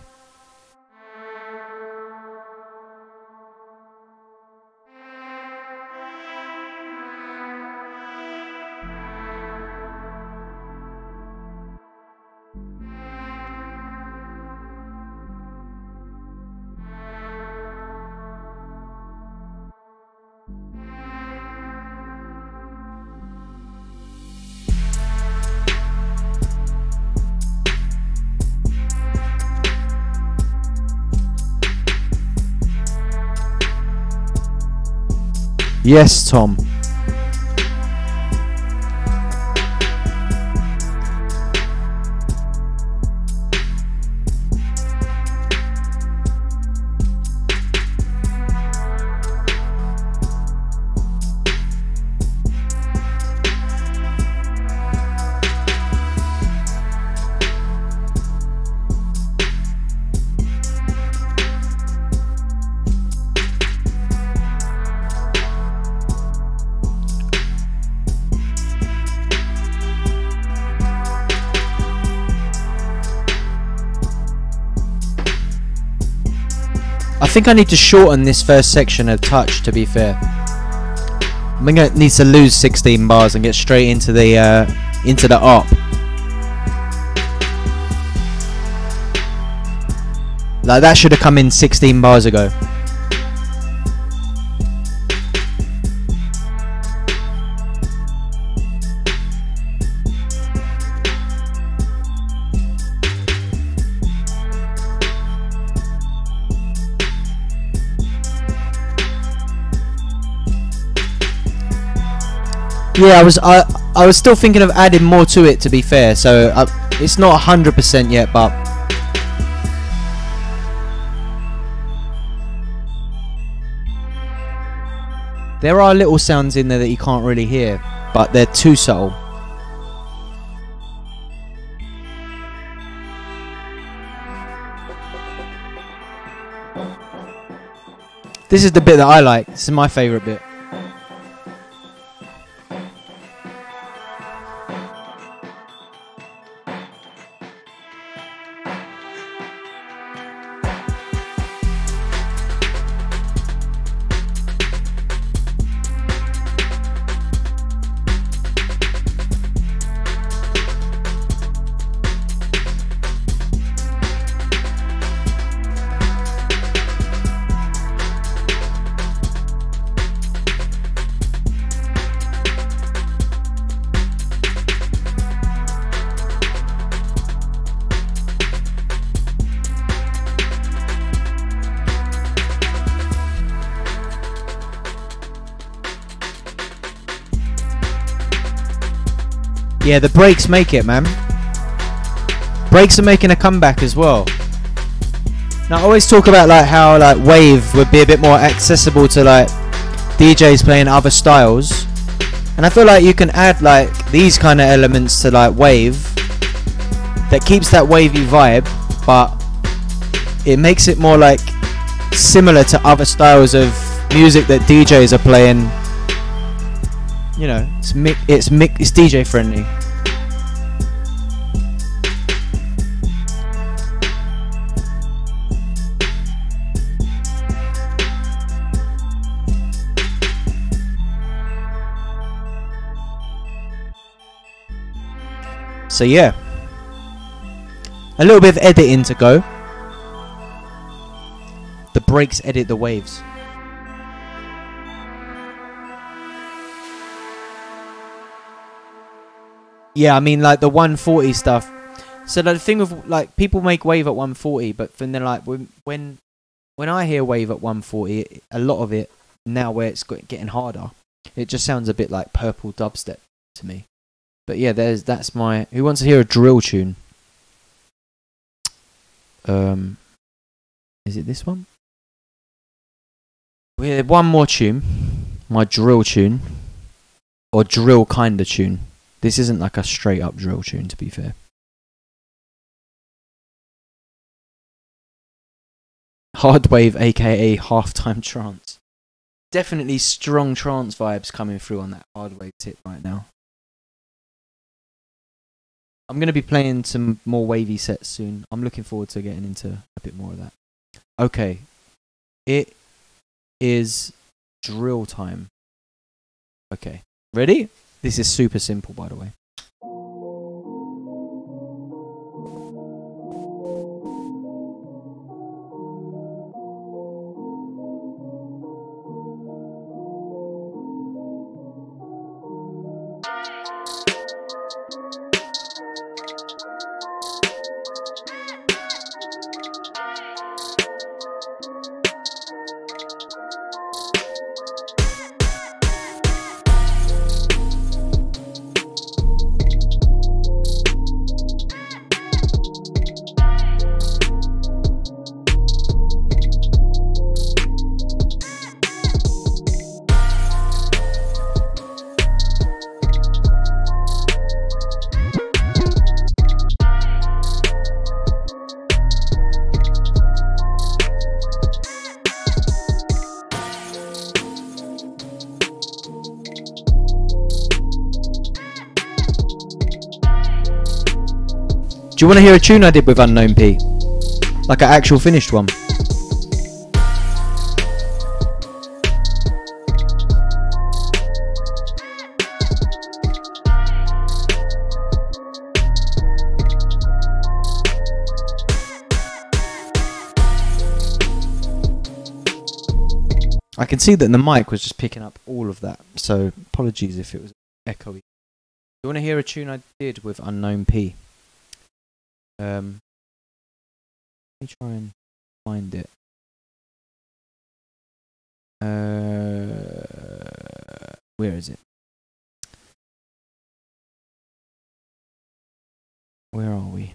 Yes, Tom. I think I need to shorten this first section a touch, to be fair. I'm gonna need to lose 16 bars and get straight into the up. Like that should have come in 16 bars ago. Yeah, I was still thinking of adding more to it, to be fair. So it's not 100% yet, but there are little sounds in there that you can't really hear, but they're too subtle. This is the bit that I like. This is my favourite bit. Yeah, the breaks make it, man. Breaks are making a comeback as well. Now I always talk about like how like wave would be a bit more accessible to like DJs playing other styles, and I feel like you can add like these kind of elements to like wave that keeps that wavy vibe, but it makes it more like similar to other styles of music that DJs are playing. You know, it's DJ friendly. So yeah, a little bit of editing to go. The breaks edit the waves. Yeah, I mean like the 140 stuff. So the thing with like people make wave at 140, but then they're like when I hear wave at 140, a lot of it now where it's getting harder, it just sounds a bit like purple dubstep to me. But yeah, that's my. Who wants to hear a drill tune? Is it this one? We had one more tune, my drill tune, or drill kind of tune. This isn't like a straight up drill tune, to be fair. Hard wave, aka halftime trance. Definitely strong trance vibes coming through on that hard wave tip right now. I'm going to be playing some more wavy sets soon. I'm looking forward to getting into a bit more of that. Okay. It is drill time. Okay. Ready? This is super simple, by the way. you want to hear a tune I did with Unknown P? Like an actual finished one? I can see that the mic was just picking up all of that, so apologies if it was echoey. You want to hear a tune I did with Unknown P? Let me try and find it. Where is it? Where are we?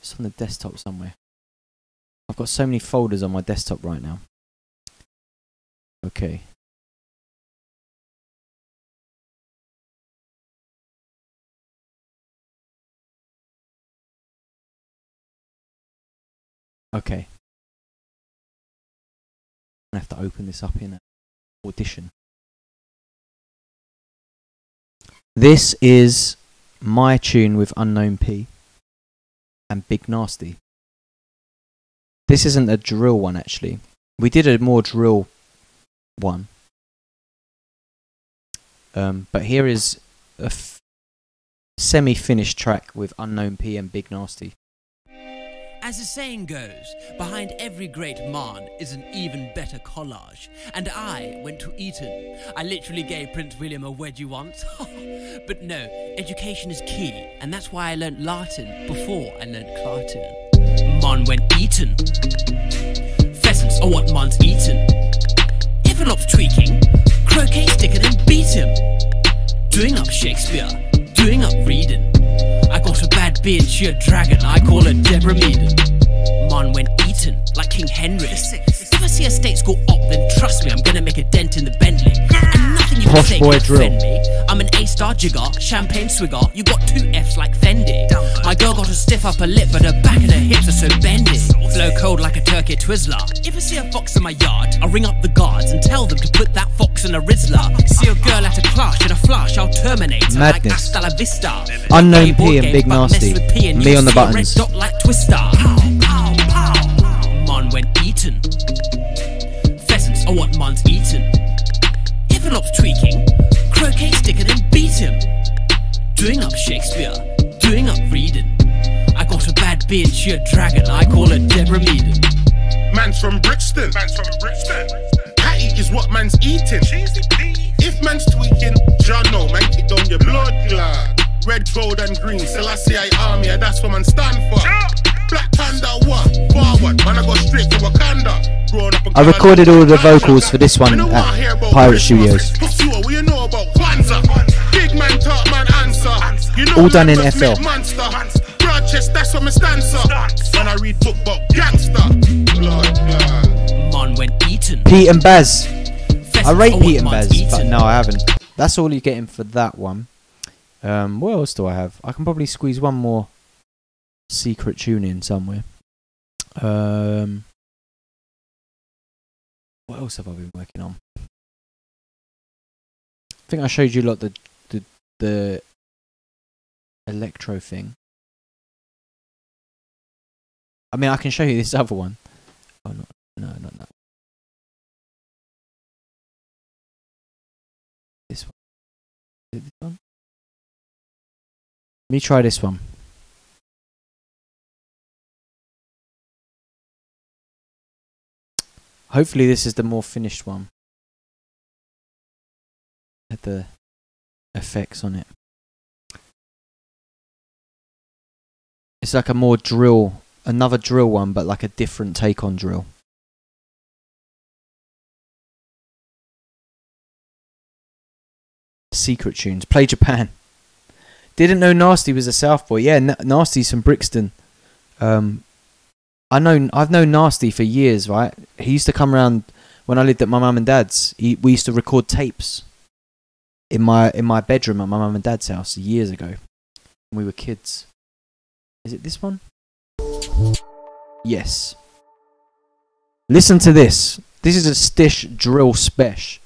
It's on the desktop somewhere. I've got so many folders on my desktop right now. Okay. Okay. I have to open this up in Audition. This is my tune with Unknown P and Big Nasty. This isn't a drill one actually. We did a more drill one. But here is a semi-finished track with Unknown P and Big Nasty. As the saying goes, behind every great man is an even better collage. And I went to Eton. I literally gave Prince William a wedgie once. But no, education is key, and that's why I learnt Latin before I learnt Clartin. Man went Eton. Pheasants are what man's eaten. If an op's tweaking, croquet sticker then beat him. Doing up Shakespeare, doing up reading. I got a bad bitch, she a dragon, I call her Deborah Meaden. Man went Eton, like King Henry. If I see a state school op, then trust me, I'm gonna make a dent in the Bentley. And nothing you can say can offend me. I'm an A-star jigger, champagne swigger. You got 2 F's like Fendi. My girl got a stiff upper lip, but her back and her hips are so bendy. Flow cold like a turkey twizzler. If I see a fox in my yard, I'll ring up the guards and tell them to put that fox in a Rizzler. See a girl at a clash, in a flash, I'll terminate her like hasta la vista. Unknown P and Big Nasty. Me on the buttons. Dot like Twister. Pow, pow, pow. Man went Eton. Pheasants are what man's eaten. If an op's tweaking, croquet sticker then beat him. Doing up Shakespeare, doing up reading. I got a bad bitch, she a dragon, I call her Deborah Meaden. Man's from Brixton. Patty is what man's eating. If man's tweaking, John no, man, keep down your blood clot. Red, gold and green, Selassie Army, that's what man stand for. Black Panda, what? Forward, man, I go straight to Wakanda. Growing up I recorded all the vocals for this one at Pirate Studios. What you know about Kwanzaa? Big man talk, man answer. You know All done in FL. Broad chest, that's what me stand for. When I read book about gangster. Lord, Man went Eton. Pete and Baz. Pheasants I rate are Pete what and man's Baz, but eaten. no, I haven't. That's all you're getting for that one. What else do I have? I can probably squeeze one more secret tune in somewhere. What else have I been working on? I think I showed you lot the electro thing. I mean, I can show you this other one. Oh, not that. This one. Is it this one? Let me try this one. Hopefully this is the more finished one. Had the effects on it. It's like a more drill, another drill one, but like a different take on drill. Secret tunes. Play Japan. Didn't know Nasty was a South boy. Yeah, Nasty's from Brixton. I've known Nasty for years, right? He used to come around when I lived at my mum and dad's. We used to record tapes in my bedroom at my mum and dad's house years ago when we were kids. Is it this one? Yes. Listen to this. This is a Stish drill special.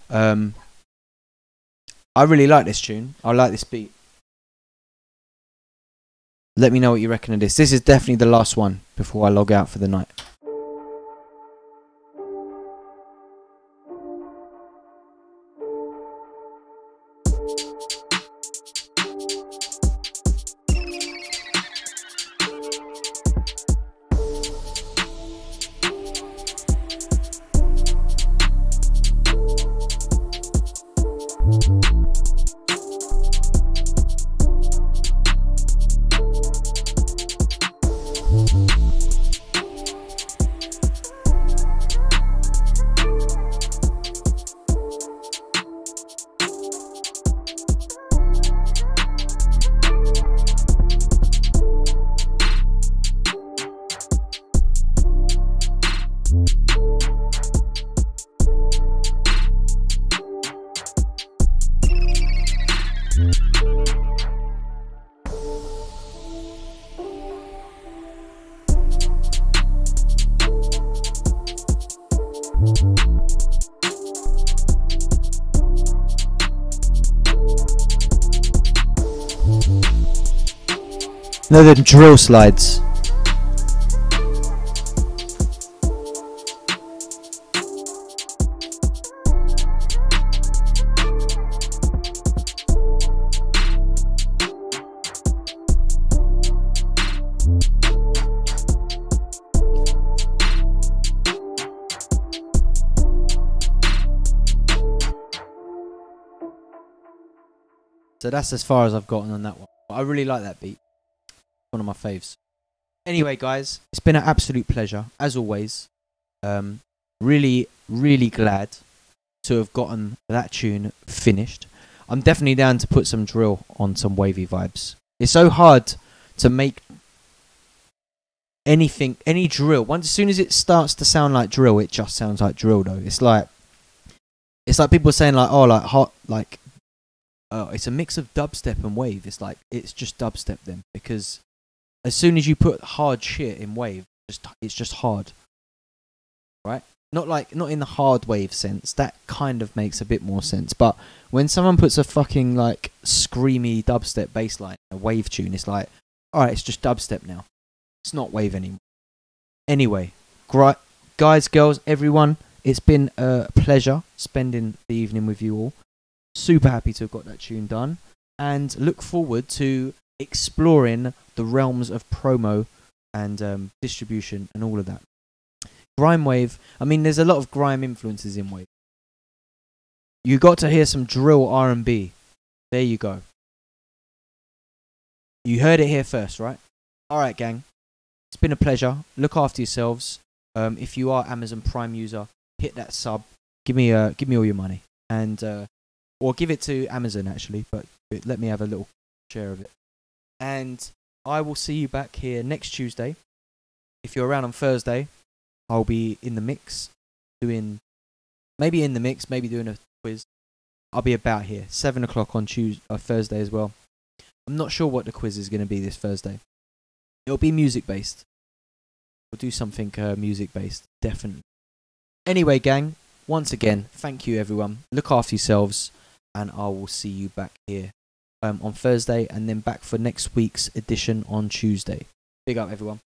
I really like this tune. I like this beat. Let me know what you reckon of this. This is definitely the last one before I log out for the night. No, the drill slides. So that's as far as I've gotten on that one. But I really like that beat. One of my faves. Anyway, guys, it's been an absolute pleasure, as always. Really, really glad to have gotten that tune finished. I'm definitely down to put some drill on some wavy vibes. It's so hard to make anything, any drill. Once, as soon as it starts to sound like drill, it just sounds like drill, though. It's like people saying like, oh, like hot, like, it's a mix of dubstep and wave. It's like, it's just dubstep then, because as soon as you put hard shit in wave, it's just hard, right? Not in the hard wave sense. That kind of makes a bit more sense. But when someone puts a fucking like screamy dubstep bass line in a wave tune, it's like, all right, it's just dubstep now. It's not wave anymore. Anyway, guys, girls, everyone, it's been a pleasure spending the evening with you all. Super happy to have got that tune done, and look forward to exploring the realms of promo and distribution and all of that. Grime wave, I mean, there's a lot of grime influences in wave. You got to hear some drill R&B. There you go. You heard it here first, right? Alright, gang. It's been a pleasure. Look after yourselves. If you are Amazon Prime user, hit that sub. Give me all your money. And or give it to Amazon, actually, but let me have a little share of it. And I will see you back here next Tuesday. If you're around on Thursday, I'll be in the mix, maybe doing a quiz. I'll be about here, 7 o'clock on Thursday as well. I'm not sure what the quiz is going to be this Thursday. It'll be music-based. We'll do something music-based, definitely. Anyway, gang, once again, thank you, everyone. Look after yourselves, and I will see you back here on Thursday, and then back for next week's edition on Tuesday. Big up, everyone.